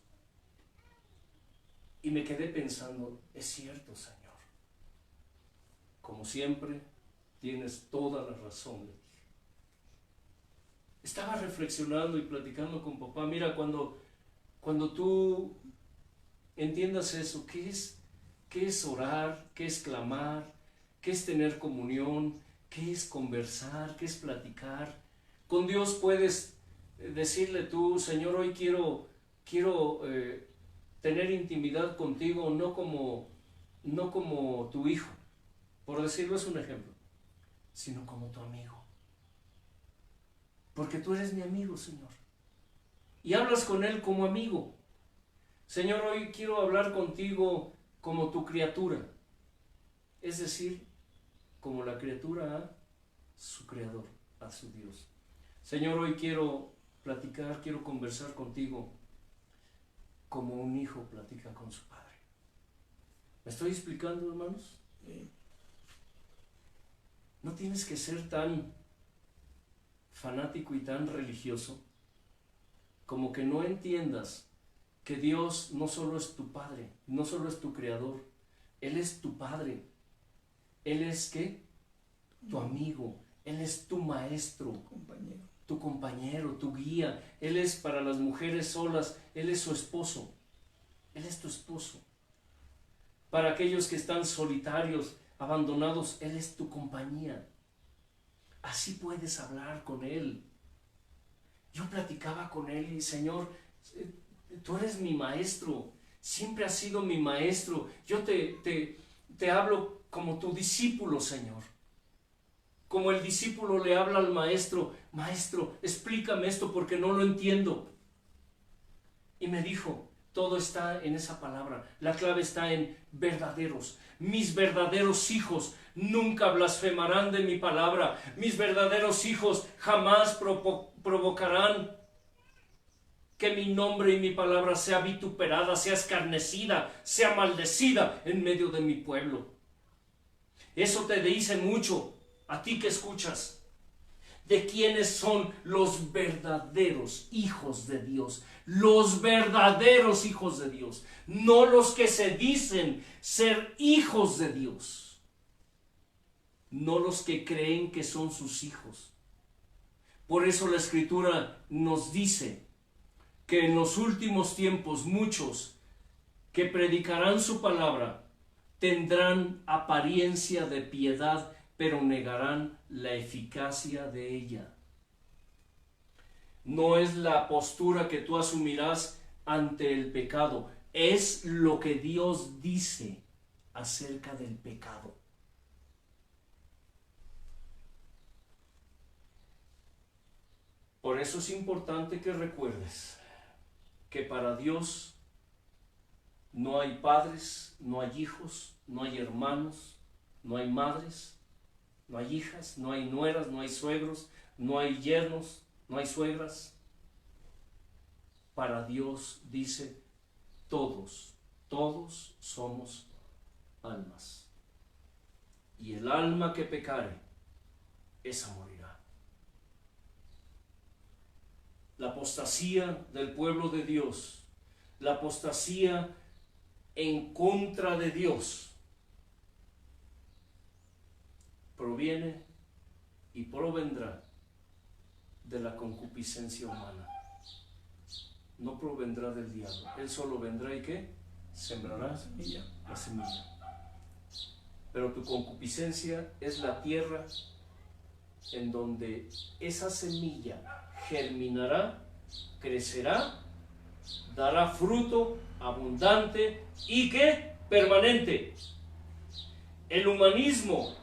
Y me quedé pensando, es cierto, Señor. Como siempre, tienes toda la razón. Estaba reflexionando y platicando con papá. Mira, cuando tú entiendas eso, ¿qué es orar? ¿Qué es clamar? ¿Qué es tener comunión? ¿Qué es conversar? ¿Qué es platicar? Con Dios puedes decirle tú, Señor, hoy quiero tener intimidad contigo, no como tu hijo, por decirlo es un ejemplo, sino como tu amigo. Porque tú eres mi amigo, Señor. y hablas con Él como amigo. Señor, hoy quiero hablar contigo como tu criatura, es decir, como la criatura a su creador, a su Dios. Señor, hoy quiero platicar, quiero conversar contigo como un hijo platica con su padre. ¿Me estoy explicando, hermanos? Sí. No tienes que ser tan fanático y tan religioso como que no entiendas que Dios no solo es tu Padre, no solo es tu Creador, Él es tu Padre. Él es, ¿qué? Tu amigo, Él es tu maestro, Compañero. tu compañero, tu guía. Él es para las mujeres solas, Él es su esposo, Él es tu esposo. Para aquellos que están solitarios, abandonados, Él es tu compañía. Así puedes hablar con Él. Yo platicaba con Él y, Señor, tú eres mi maestro, siempre has sido mi maestro. Yo te hablo como tu discípulo, Señor. Como el discípulo le habla al maestro, maestro, explícame esto porque no lo entiendo. Y me dijo, todo está en esa palabra, la clave está en verdaderos. Mis verdaderos hijos nunca blasfemarán de mi palabra. Mis verdaderos hijos jamás provocarán que mi nombre y mi palabra sea vituperada, sea escarnecida, sea maldecida en medio de mi pueblo. Eso te dice mucho a ti que escuchas de quiénes son los verdaderos hijos de Dios. Los verdaderos hijos de Dios, no los que se dicen ser hijos de Dios, no los que creen que son sus hijos. Por eso la Escritura nos dice que en los últimos tiempos muchos que predicarán su palabra tendrán apariencia de piedad, pero negarán la eficacia de ella. No es la postura que tú asumirás ante el pecado, es lo que Dios dice acerca del pecado. Por eso es importante que recuerdes que para Dios no hay padres, no hay hijos, no hay hermanos, no hay madres, no hay hijas, no hay nueras, no hay suegros, no hay yernos, no hay suegras. Para Dios dice, todos somos almas. Y el alma que pecare, esa morirá. La apostasía del pueblo de Dios, la apostasía en contra de Dios, proviene y provendrá de la concupiscencia humana. No provendrá del diablo. Él solo vendrá y ¿qué? Sembrará la semilla. Pero tu concupiscencia es la tierra en donde esa semilla germinará, crecerá, dará fruto abundante y ¿qué? Permanente. El humanismo,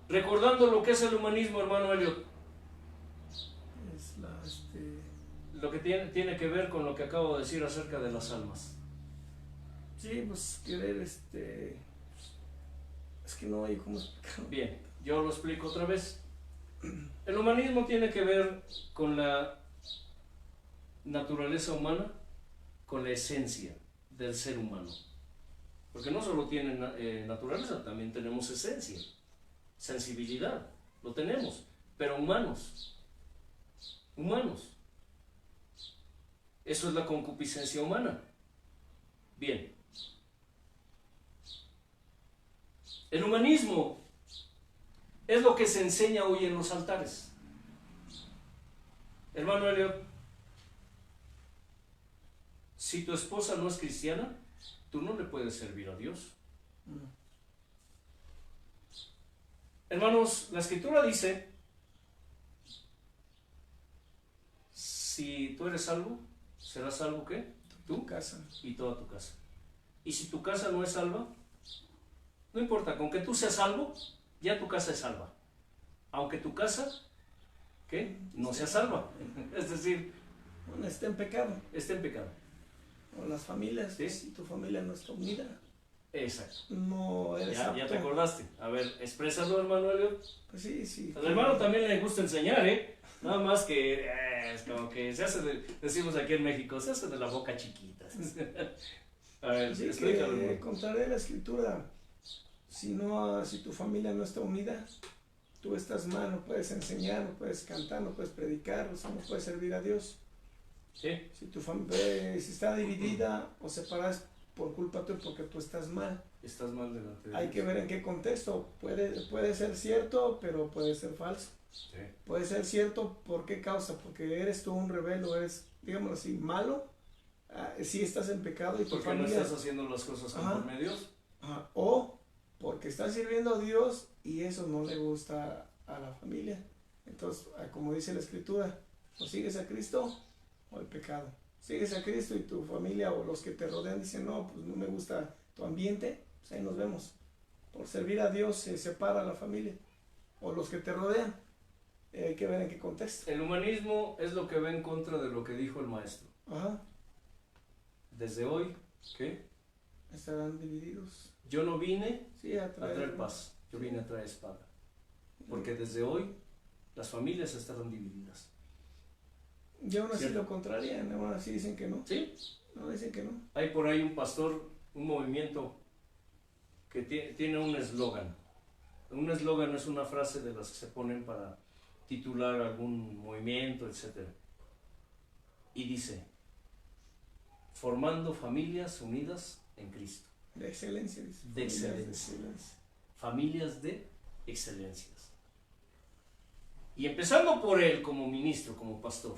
recordando lo que es el humanismo, hermano Elliot, lo que tiene que ver con lo que acabo de decir acerca de las almas. Sí, pues querer, es que no hay cómo explicarlo. Bien, yo lo explico otra vez. El humanismo tiene que ver con la naturaleza humana, con la esencia del ser humano. Porque no solo tiene naturaleza, también tenemos esencia, sensibilidad, lo tenemos, pero humanos. Eso es la concupiscencia humana. Bien. El humanismo es lo que se enseña hoy en los altares. Hermano Elliot, si tu esposa no es cristiana, tú no le puedes servir a Dios. Hermanos, la Escritura dice, si tú eres salvo, serás salvo ¿qué? Tu casa y toda tu casa. Y si tu casa no es salva, no importa, con que tú seas salvo, ya tu casa es salva. Aunque tu casa, ¿qué? No sea salva. Es decir, no está en pecado. está en pecado. O las familias, Sí. si tu familia no está unida, Exacto. no eres Ya, apto. ya te acordaste. A ver, exprésalo, hermano Elliot. Pues sí, sí. Al hermano también le gusta enseñar, ¿eh? Nada más que es como que se hace, decimos aquí en México, se hace de la boca chiquita. A ver, Sí, explícalo, que hermano. contrario a la escritura, si tu familia no está unida, tú estás mal, no puedes enseñar, no puedes cantar, no puedes predicar, o sea, no puedes servir a Dios. Sí, Si tu familia si está dividida o separada es por culpa tuya porque tú estás mal. estás mal delante de Hay Dios. que ver en qué contexto. Puede ser cierto, pero puede ser falso. Sí. Puede ser cierto, ¿por qué causa? Porque eres tú un rebelde o eres, digámoslo así, malo. Sí estás en pecado y tu Porque no familia... estás haciendo las cosas Ajá. conforme a Dios. O porque estás sirviendo a Dios y eso no le gusta a la familia. Entonces, como dice la escritura, o sigues a Cristo o el pecado. Sigues a Cristo y tu familia o los que te rodean dicen, no, pues no me gusta tu ambiente, pues ahí nos vemos. Por servir a Dios se separa la familia o los que te rodean. Hay que ver en qué contexto. El humanismo es lo que va en contra de lo que dijo el maestro. Ajá, Desde hoy, ¿qué? estarán divididos. Yo no vine Sí, a traer paz, yo vine a traer espada. Porque desde hoy las familias estarán divididas. Y aún así ¿Cierto? lo contrarian, aún así dicen que no. ¿Sí? No, dicen que no. Hay por ahí un pastor, un movimiento que tiene un eslogan. Un eslogan es una frase de las que se ponen para titular algún movimiento, etc. Y dice, formando familias unidas en Cristo. De excelencia, dice. De Familias excelencia. Familias de excelencias. Y empezando por él como ministro, como pastor,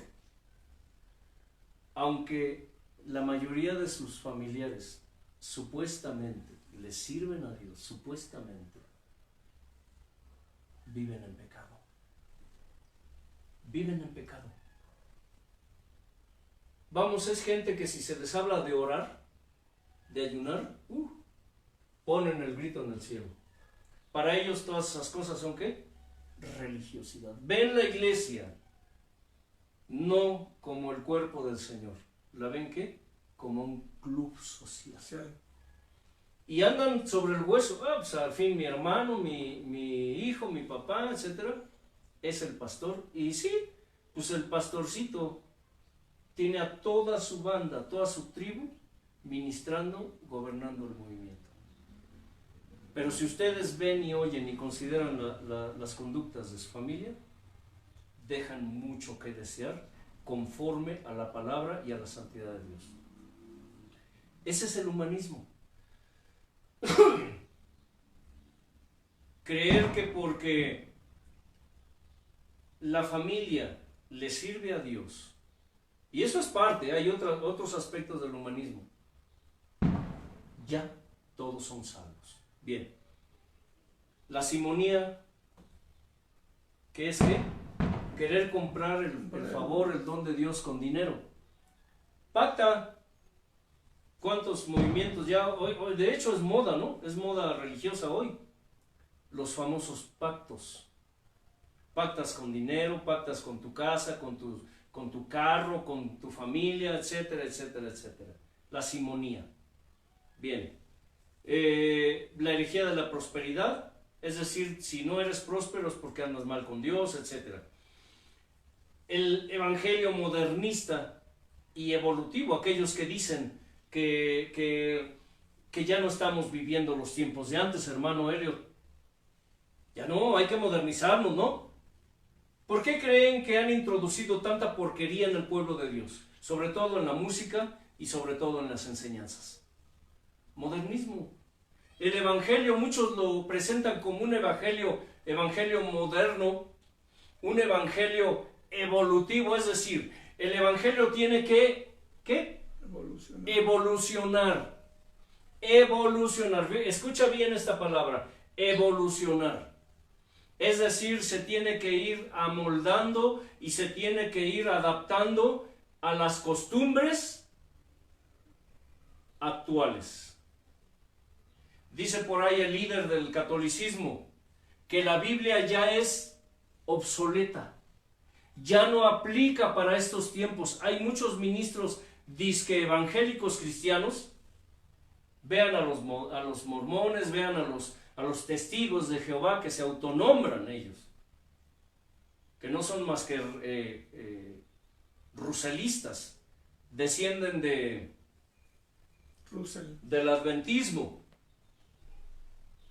aunque la mayoría de sus familiares supuestamente le sirven a Dios, supuestamente, viven en pecado. Viven en pecado. Vamos, es gente que si se les habla de orar, de ayunar, ponen el grito en el cielo. Para ellos todas esas cosas son ¿qué? Religiosidad. Ven la iglesia no como el cuerpo del Señor. ¿La ven qué? Como un club social. O sea, Y andan sobre el hueso. Pues al fin mi hermano, mi hijo, mi papá, etcétera, es el pastor. Y sí, pues el pastorcito tiene a toda su banda, toda su tribu, ministrando, gobernando el movimiento. Pero si ustedes ven y oyen y consideran las conductas de su familia, dejan mucho que desear conforme a la palabra y a la santidad de Dios. Ese es el humanismo. Creer que porque la familia le sirve a Dios, y eso es parte, hay otros aspectos del humanismo, ya todos son salvos. Bien, la simonía, ¿qué es qué? Querer comprar el favor, el don de Dios con dinero. Pacta. ¿Cuántos movimientos ya hoy? De hecho es moda, ¿no? Es moda religiosa hoy. Los famosos pactos. Pactas con dinero, pactas con tu casa, con tu carro, con tu familia, etcétera, etcétera, etcétera. La simonía. Bien. La herejía de la prosperidad, es decir, si no eres próspero es porque andas mal con Dios, etcétera. El evangelio modernista y evolutivo, aquellos que dicen que ya no estamos viviendo los tiempos de antes, hermano Elliot. Ya no, hay que modernizarnos, ¿no? ¿Por qué creen que han introducido tanta porquería en el pueblo de Dios? Sobre todo en la música y sobre todo en las enseñanzas. Modernismo. El evangelio, muchos lo presentan como un evangelio moderno, un evangelio evolutivo, es decir, el evangelio tiene que, ¿qué? Evolucionar. Escucha bien esta palabra, evolucionar. Es decir, se tiene que ir amoldando y se tiene que ir adaptando a las costumbres actuales. Dice por ahí el líder del catolicismo que la Biblia ya es obsoleta, ya no aplica para estos tiempos. Hay muchos ministros disque evangélicos cristianos. Vean a los mormones, vean a los testigos de Jehová que se autonombran ellos, que no son más que ruselistas, descienden del adventismo.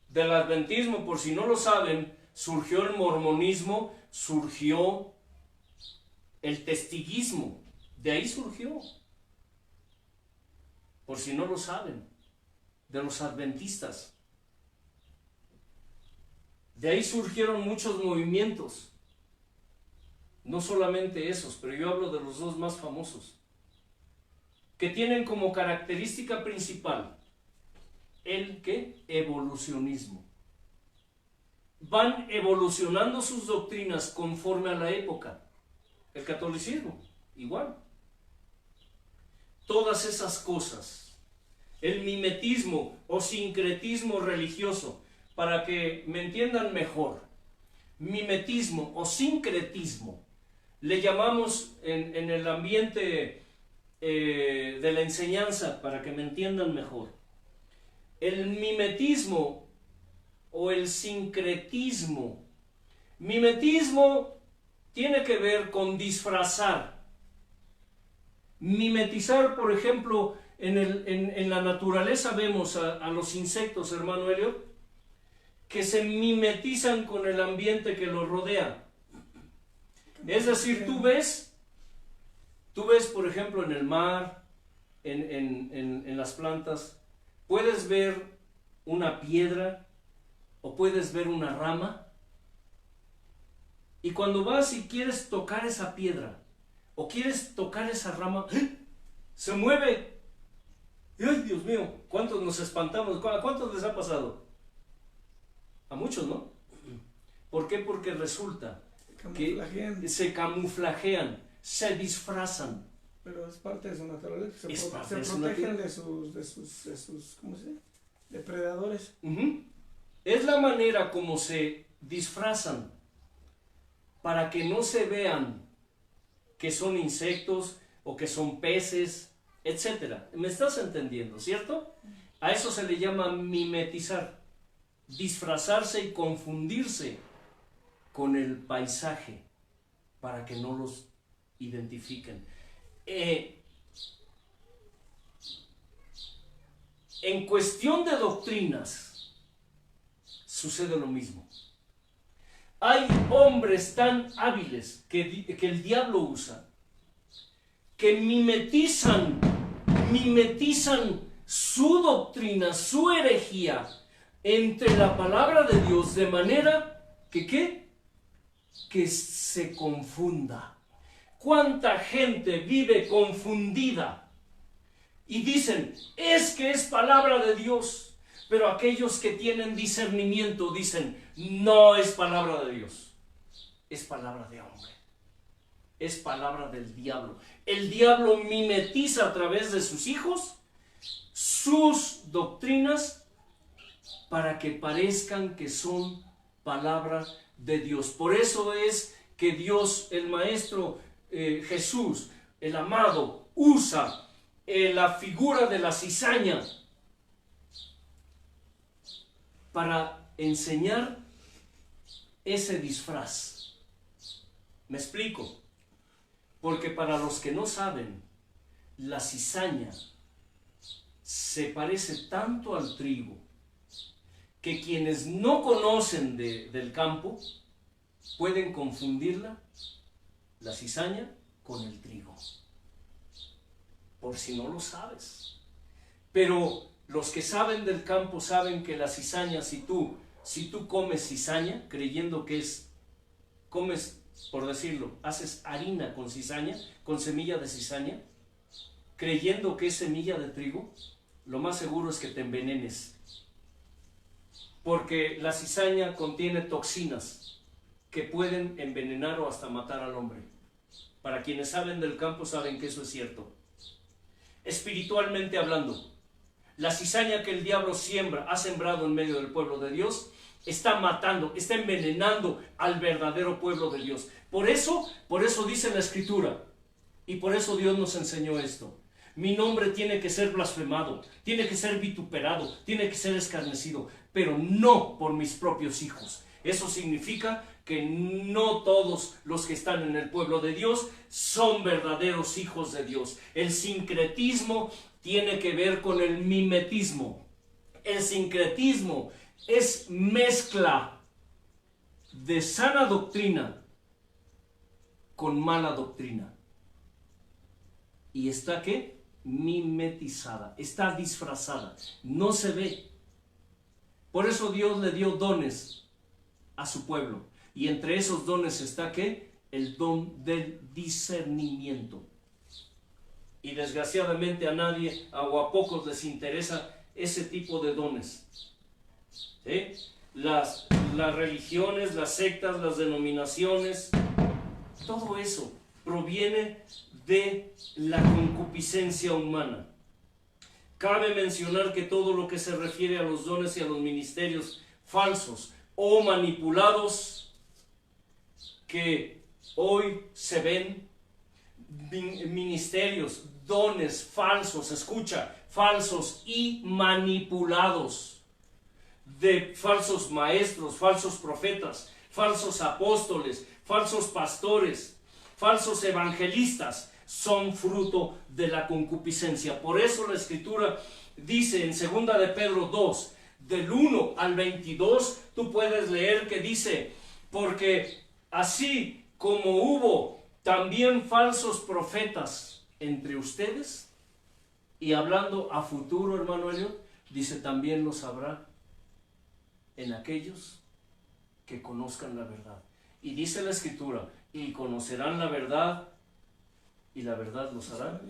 Del adventismo, por si no lo saben, surgió el mormonismo, surgió el testiguismo, de ahí surgió, por si no lo saben, de los adventistas. De ahí surgieron muchos movimientos, no solamente esos, pero yo hablo de los dos más famosos, que tienen como característica principal el evolucionismo. Van evolucionando sus doctrinas conforme a la época. El catolicismo, igual. Todas esas cosas. El mimetismo o sincretismo religioso, para que me entiendan mejor. Mimetismo o sincretismo le llamamos en el ambiente de la enseñanza, para que me entiendan mejor. El mimetismo o el sincretismo. Mimetismo tiene que ver con disfrazar. Mimetizar, por ejemplo, en la naturaleza vemos a los insectos, hermano Elliot, que se mimetizan con el ambiente que los rodea. Es decir, tú ves, por ejemplo, en el mar, en las plantas, puedes ver una piedra o puedes ver una rama, y cuando vas y quieres tocar esa piedra o quieres tocar esa rama, se mueve. ¡Ay, Dios mío! ¿Cuántos nos espantamos? ¿A cuántos les ha pasado? A muchos, ¿no? ¿Por qué? Porque resulta que se camuflajean, se disfrazan. Pero es parte de su naturaleza. Se protegen de sus ¿cómo se dice? Depredadores. Es la manera como se disfrazan, para que no se vean que son insectos o que son peces, etc. ¿Me estás entendiendo, cierto? A eso se le llama mimetizar, disfrazarse y confundirse con el paisaje para que no los identifiquen. En cuestión de doctrinas sucede lo mismo. Hay hombres tan hábiles que el diablo usa, que mimetizan su doctrina, su herejía entre la palabra de Dios, de manera que se confunda. ¿Cuánta gente vive confundida? Y dicen, es que es palabra de Dios. Pero aquellos que tienen discernimiento dicen, no es palabra de Dios, es palabra de hombre, es palabra del diablo. El diablo mimetiza a través de sus hijos sus doctrinas para que parezcan que son palabra de Dios. Por eso es que Dios, el Maestro Jesús, el amado, usa la figura de la cizaña para enseñar ese disfraz. ¿Me explico? Porque para los que no saben, la cizaña se parece tanto al trigo que quienes no conocen del campo pueden confundirla, la cizaña, con el trigo. Por si no lo sabes. Pero los que saben del campo saben que la cizaña, si tú comes cizaña, creyendo que comes, por decirlo, haces harina con cizaña, con semilla de cizaña, creyendo que es semilla de trigo, lo más seguro es que te envenenes. Porque la cizaña contiene toxinas que pueden envenenar o hasta matar al hombre. Para quienes saben del campo saben que eso es cierto. Espiritualmente hablando, la cizaña que el diablo ha sembrado en medio del pueblo de Dios está matando, está envenenando al verdadero pueblo de Dios. Por eso dice la Escritura, y por eso Dios nos enseñó esto. Mi nombre tiene que ser blasfemado, tiene que ser vituperado, tiene que ser escarnecido, pero no por mis propios hijos. Eso significa que no todos los que están en el pueblo de Dios son verdaderos hijos de Dios. El sincretismo tiene que ver con el mimetismo. El sincretismo es mezcla de sana doctrina con mala doctrina. ¿Y está qué? Mimetizada, está disfrazada, no se ve. Por eso Dios le dio dones a su pueblo, y entre esos dones está ¿qué? El don del discernimiento. Y desgraciadamente a nadie o a pocos les interesa ese tipo de dones. ¿Sí? Las religiones, las sectas, las denominaciones, todo eso proviene de la concupiscencia humana. Cabe mencionar que todo lo que se refiere a los dones y a los ministerios falsos o manipulados que hoy se ven, ministerios, dones falsos, escucha, falsos y manipulados, de falsos maestros, falsos profetas, falsos apóstoles, falsos pastores, falsos evangelistas, son fruto de la concupiscencia. Por eso la Escritura dice en 2 de Pedro 2, del 1 al 22, tú puedes leer que dice, porque así como hubo también falsos profetas entre ustedes, y hablando a futuro, hermano Elliot, dice también los habrá en aquellos que conozcan la verdad. Y dice la Escritura, y conocerán la verdad, y la verdad los hará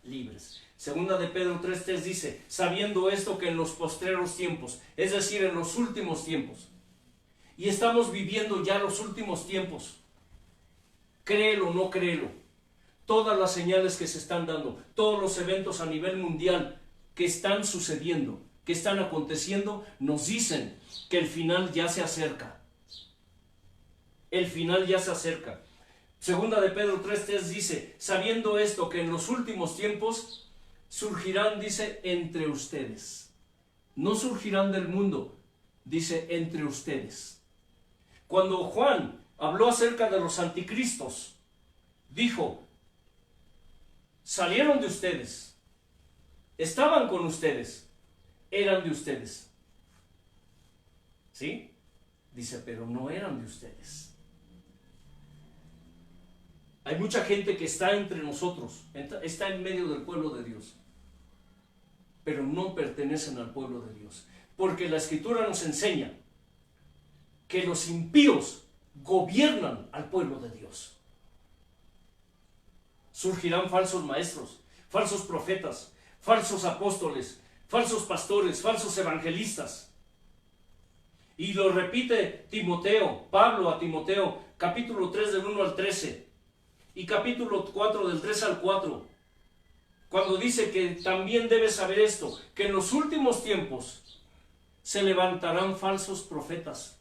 libres. Segunda de Pedro 3:3 dice, sabiendo esto que en los postreros tiempos, es decir, en los últimos tiempos, y estamos viviendo ya los últimos tiempos, créelo o no créelo, todas las señales que se están dando, todos los eventos a nivel mundial que están sucediendo, que están aconteciendo, nos dicen que el final ya se acerca. El final ya se acerca. Segunda de Pedro 3:3 dice, sabiendo esto que en los últimos tiempos surgirán, dice, entre ustedes. No surgirán del mundo, dice, entre ustedes. Cuando Juan habló acerca de los anticristos, dijo, salieron de ustedes, estaban con ustedes, eran de ustedes. ¿Sí? Dice, pero no eran de ustedes. Hay mucha gente que está entre nosotros, está en medio del pueblo de Dios, pero no pertenecen al pueblo de Dios. Porque la Escritura nos enseña que los impíos gobiernan al pueblo de Dios. Surgirán falsos maestros, falsos profetas, falsos apóstoles, falsos pastores, falsos evangelistas. Y lo repite Timoteo, Pablo a Timoteo, capítulo 3 del 1 al 13 y capítulo 4 del 3 al 4, cuando dice que también debes saber esto, que en los últimos tiempos se levantarán falsos profetas,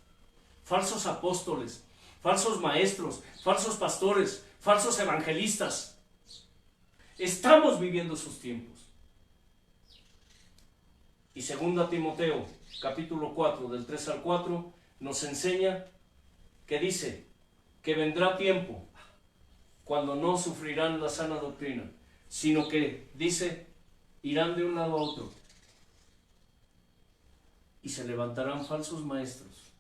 falsos apóstoles, falsos maestros, falsos pastores, falsos evangelistas. Estamos viviendo esos tiempos. Y 2 Timoteo, capítulo 4, del 3 al 4, nos enseña que dice que vendrá tiempo cuando no sufrirán la sana doctrina, sino que, dice, irán de un lado a otro. Y se levantarán falsos maestros,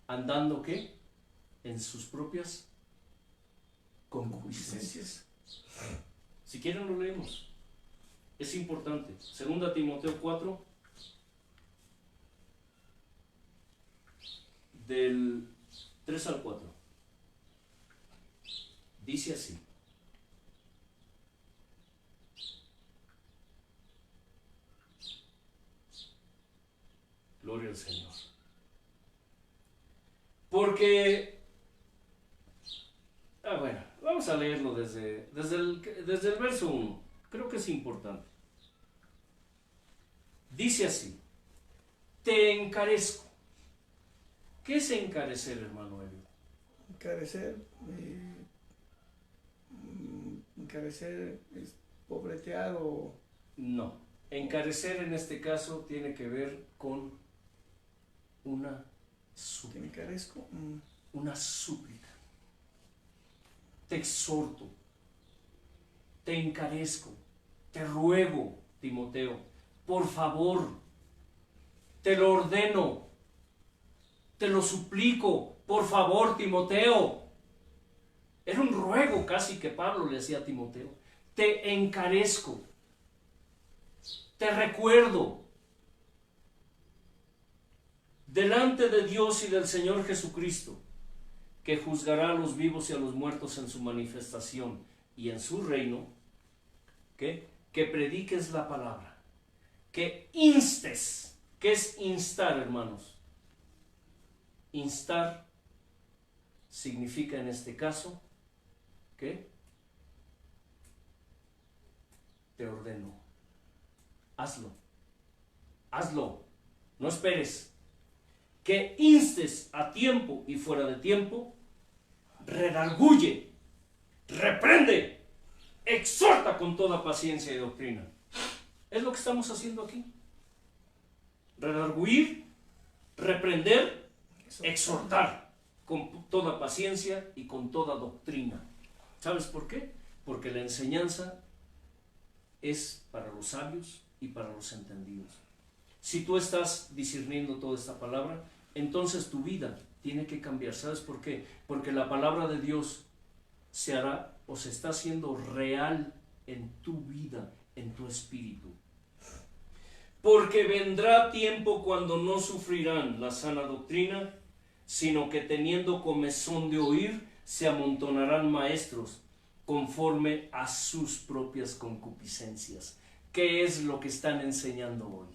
andando, ¿qué? En sus propias concupiscencias. Si quieren lo leemos. Es importante. 2 Timoteo 4, del 3 al 4. Dice así. Gloria al Señor. Porque, bueno, vamos a leerlo desde el verso 1. Creo que es importante. Dice así: te encarezco, ¿Qué es encarecer, hermano Elio? Encarecer, encarecer es pobretear o... No. Encarecer en este caso tiene que ver con una ¿Te súplica. encarezco? Una súplica. Te exhorto, te encarezco, te ruego, Timoteo, por favor, te lo ordeno, te lo suplico, por favor, Timoteo. Era un ruego casi que Pablo le hacía a Timoteo. Te encarezco, te recuerdo, delante de Dios y del Señor Jesucristo, que juzgará a los vivos y a los muertos en su manifestación y en su reino, que prediques la palabra, que instes. ¿Qué es instar, hermanos? Instar significa en este caso que te ordeno, hazlo, hazlo, no esperes. Que instes a tiempo y fuera de tiempo, redarguye, reprende, exhorta con toda paciencia y doctrina. Es lo que estamos haciendo aquí. Redarguir, reprender, exhortar con toda paciencia y con toda doctrina. ¿Sabes por qué? Porque la enseñanza es para los sabios y para los entendidos. Si tú estás discerniendo toda esta palabra, entonces tu vida tiene que cambiar. ¿Sabes por qué? Porque la palabra de Dios se hará o se está haciendo real en tu vida, en tu espíritu. Porque vendrá tiempo cuando no sufrirán la sana doctrina, sino que teniendo comezón de oír, se amontonarán maestros conforme a sus propias concupiscencias. ¿Qué es lo que están enseñando hoy?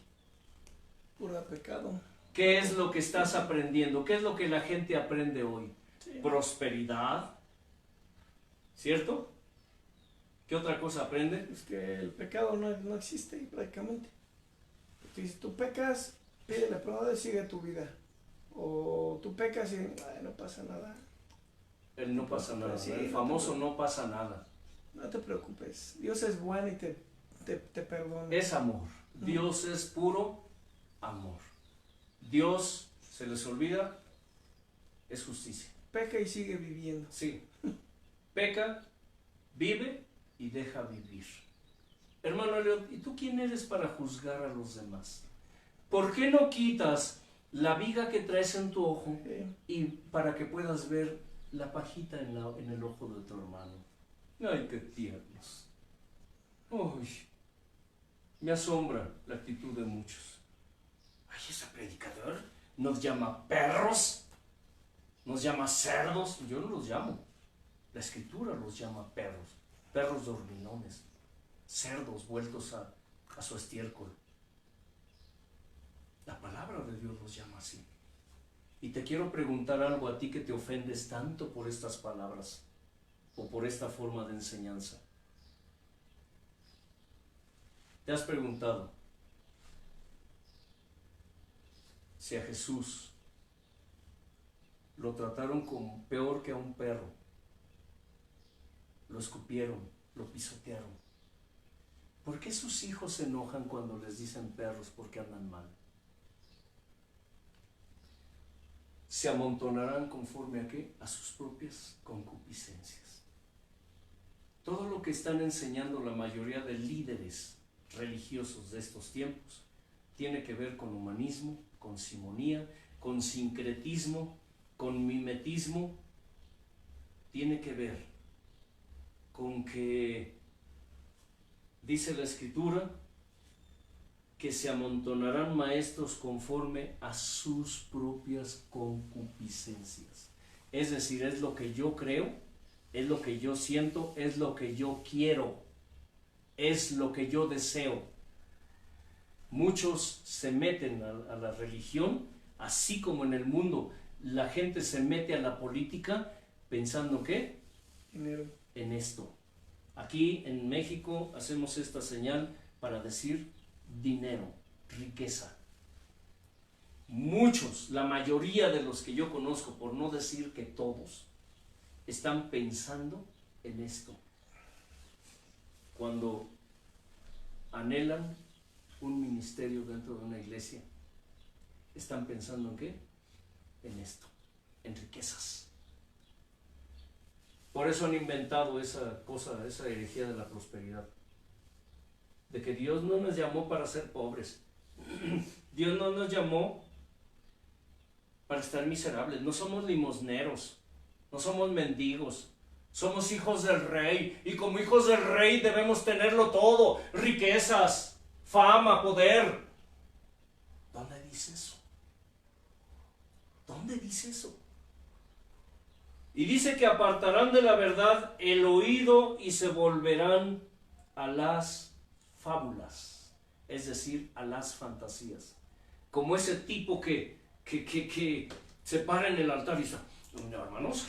Pura pecado. ¿Qué es lo que estás aprendiendo? ¿Qué es lo que la gente aprende hoy? Sí. Prosperidad, ¿cierto? ¿Qué otra cosa aprende? Es que el pecado no existe prácticamente. Si tú pecas, pídele perdón y sigue tu vida. O tú pecas y no pasa nada. El no pasa nada, Sí, el famoso no pasa nada. No te preocupes. Dios es bueno y te perdona. Es amor. Dios es puro amor. Dios, se les olvida, es justicia. Peca y sigue viviendo. Sí. Peca, vive y deja vivir. Hermano Elliot, ¿y tú quién eres para juzgar a los demás? ¿Por qué no quitas la viga que traes en tu ojo y para que puedas ver la pajita en el ojo de tu hermano? Ay, qué tiernos. Uy, me asombra la actitud de muchos. Ay, ese predicador nos llama perros, nos llama cerdos. Yo no los llamo. La Escritura los llama perros, perros dormilones, cerdos vueltos a su estiércol. La palabra de Dios los llama así. Y te quiero preguntar algo a ti que te ofendes tanto por estas palabras o por esta forma de enseñanza. ¿Te has preguntado si a Jesús lo trataron como peor que a un perro? Lo escupieron, lo pisotearon. ¿Por qué sus hijos se enojan cuando les dicen perros porque andan mal? Se amontonarán conforme a ¿qué? A sus propias concupiscencias. Todo lo que están enseñando la mayoría de líderes religiosos de estos tiempos tiene que ver con humanismo, con simonía, con sincretismo, con mimetismo. Tiene que ver con que, dice la Escritura, que se amontonarán maestros conforme a sus propias concupiscencias. Es decir, es lo que yo creo, es lo que yo siento, es lo que yo quiero, es lo que yo deseo. Muchos se meten a la religión, así como en el mundo la gente se mete a la política pensando ¿qué? Dinero. En esto. Aquí en México hacemos esta señal para decir dinero, riqueza. muchos, la mayoría de los que yo conozco, por no decir que todos, están pensando en esto. Cuando anhelan un ministerio dentro de una iglesia, están pensando en qué? En esto, en riquezas. Por eso han inventado esa cosa, esa herejía de la prosperidad. De que Dios no nos llamó para ser pobres. Dios no nos llamó para estar miserables. No somos limosneros, no somos mendigos. Somos hijos del rey, y como hijos del rey debemos tenerlo todo: riquezas, fama, poder. ¿Dónde dice eso? ¿Dónde dice eso? Y dice que apartarán de la verdad el oído y se volverán a las fábulas, es decir, a las fantasías. Como ese tipo que se para en el altar y dice: hermanos,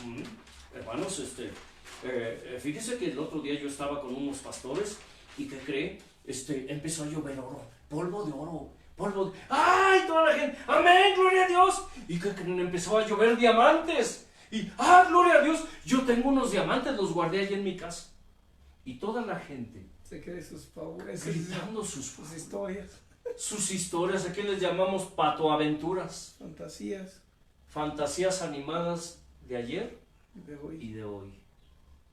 fíjese que el otro día yo estaba con unos pastores y ¿qué cree? Empezó a llover oro, polvo de oro, polvo de... ¡Ay! Toda la gente, ¡amén! ¡Gloria a Dios! Y ¿qué creen? Empezó a llover diamantes. Y ¡ah! ¡Gloria a Dios! Yo tengo unos diamantes, los guardé allí en mi casa. Y toda la gente se cree sus favores, gritando sus historias. Sus historias, aquí les llamamos patoaventuras. Fantasías. Fantasías animadas de ayer hoy. Y de hoy.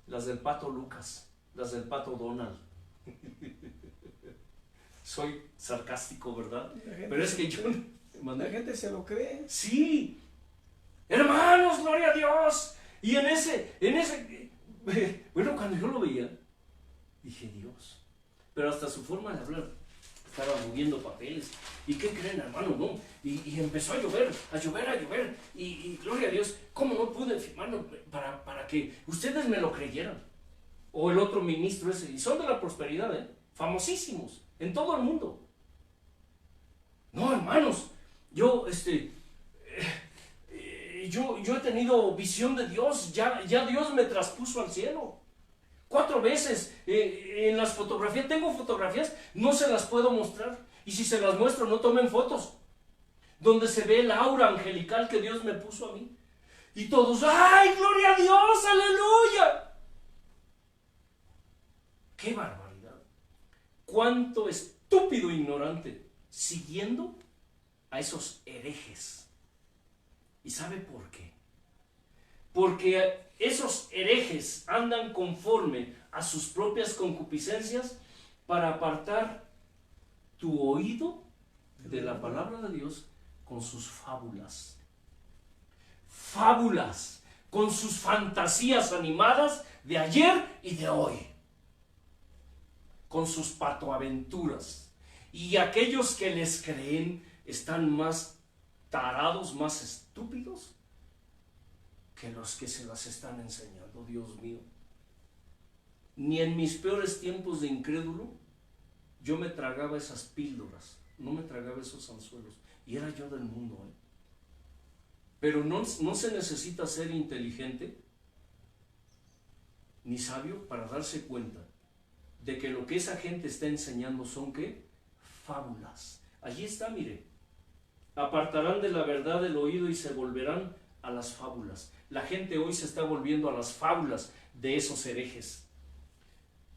Las del pato Lucas, las del pato Donald. Soy sarcástico, ¿verdad? Pero es que yo... La gente se lo cree. Sí. Hermanos, gloria a Dios. Y en ese... Bueno, cuando yo lo veía, dije: Dios. Pero hasta su forma de hablar, estaba moviendo papeles. ¿Y qué creen, hermano? No. Y empezó a llover. Y gloria a Dios, ¿cómo no pude firmarlo para que ustedes me lo creyeran? O el otro ministro ese. Y son de la prosperidad, famosísimos en todo el mundo. No, hermanos, yo he tenido visión de Dios. Ya Dios me traspuso al cielo 4 veces. En las fotografías, tengo fotografías, no se las puedo mostrar. Y si se las muestro, no tomen fotos. Donde se ve el aura angelical que Dios me puso a mí. Y todos: ¡ay, gloria a Dios! ¡Aleluya! ¡Qué barbaridad! ¡Cuánto estúpido ignorante siguiendo a esos herejes! ¿Y sabe por qué? Porque esos herejes andan conforme a sus propias concupiscencias para apartar tu oído de la palabra de Dios con sus fábulas. Fábulas, con sus fantasías animadas de ayer y de hoy. Con sus patoaventuras. Y aquellos que les creen están más tarados, más estúpidos que los que se las están enseñando. Dios mío. Ni en mis peores tiempos de incrédulo yo me tragaba esas píldoras, no me tragaba esos anzuelos, y era yo del mundo. Pero no se necesita ser inteligente ni sabio para darse cuenta de que lo que esa gente está enseñando son ¿qué? Fábulas. Allí está, mire: apartarán de la verdad el oído y se volverán a las fábulas. La gente hoy se está volviendo a las fábulas de esos herejes.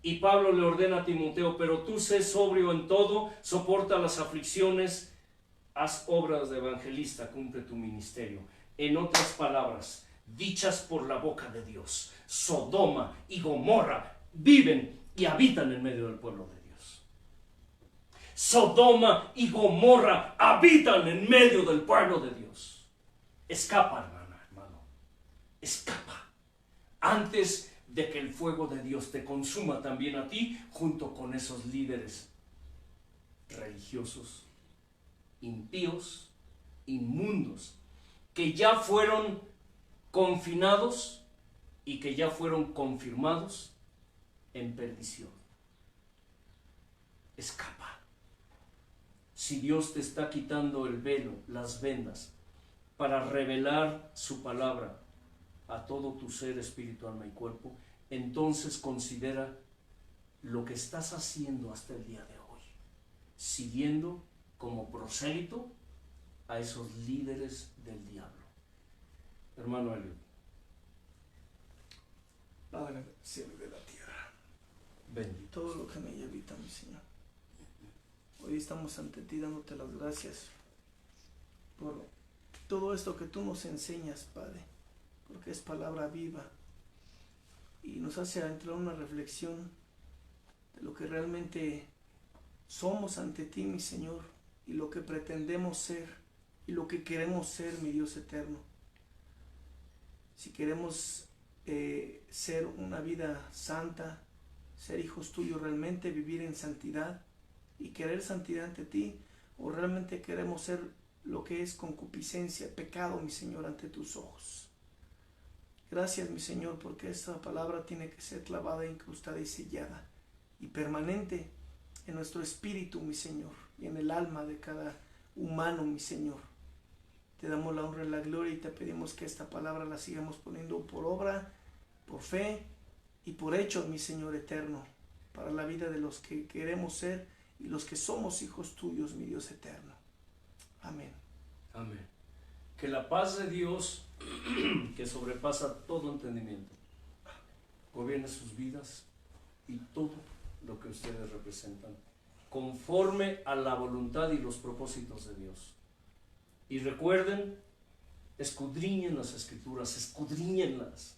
Y Pablo le ordena a Timoteo: pero tú sé sobrio en todo, soporta las aflicciones, haz obras de evangelista, cumple tu ministerio. En otras palabras, dichas por la boca de Dios, Sodoma y Gomorra viven y habitan en medio del pueblo de Dios. Sodoma y Gomorra habitan en medio del pueblo de Dios. Escapa, hermano. Escapa. Antes de que el fuego de Dios te consuma también a ti, junto con esos líderes religiosos, impíos, inmundos, que ya fueron confinados y que ya fueron confirmados en perdición. Escapa. Si Dios te está quitando el velo, las vendas, para revelar su palabra a todo tu ser, espíritu, alma y cuerpo, entonces considera lo que estás haciendo hasta el día de hoy, siguiendo como prosélito a esos líderes del diablo. Hermano Elliot. Padre del cielo y de la tierra, Bendito. todo lo que en ella habita, mi Señor. Hoy estamos ante ti dándote las gracias por todo esto que tú nos enseñas, Padre, porque es palabra viva y nos hace entrar en una reflexión de lo que realmente somos ante ti, mi Señor, y lo que pretendemos ser y lo que queremos ser, mi Dios eterno. Si queremos ser una vida santa, ser hijos tuyos realmente, vivir en santidad y querer santidad ante ti, o realmente queremos ser lo que es concupiscencia, pecado, mi Señor, ante tus ojos. Gracias, mi Señor, porque esta palabra tiene que ser clavada, incrustada y sellada y permanente en nuestro espíritu, mi Señor, y en el alma de cada humano, mi Señor. Te damos la honra y la gloria y te pedimos que esta palabra la sigamos poniendo por obra, por fe y por hechos, mi Señor eterno, para la vida de los que queremos ser y los que somos hijos tuyos, mi Dios eterno. Amén. Amén. Que la paz de Dios, que sobrepasa todo entendimiento, gobierne sus vidas y todo lo que ustedes representan, conforme a la voluntad y los propósitos de Dios. Y recuerden, escudriñen las Escrituras, escudriñenlas,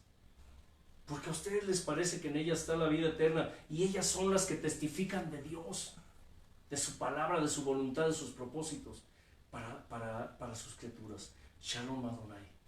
porque a ustedes les parece que en ellas está la vida eterna, y ellas son las que testifican de Dios, de su palabra, de su voluntad, de sus propósitos para sus criaturas. Shalom Adonai.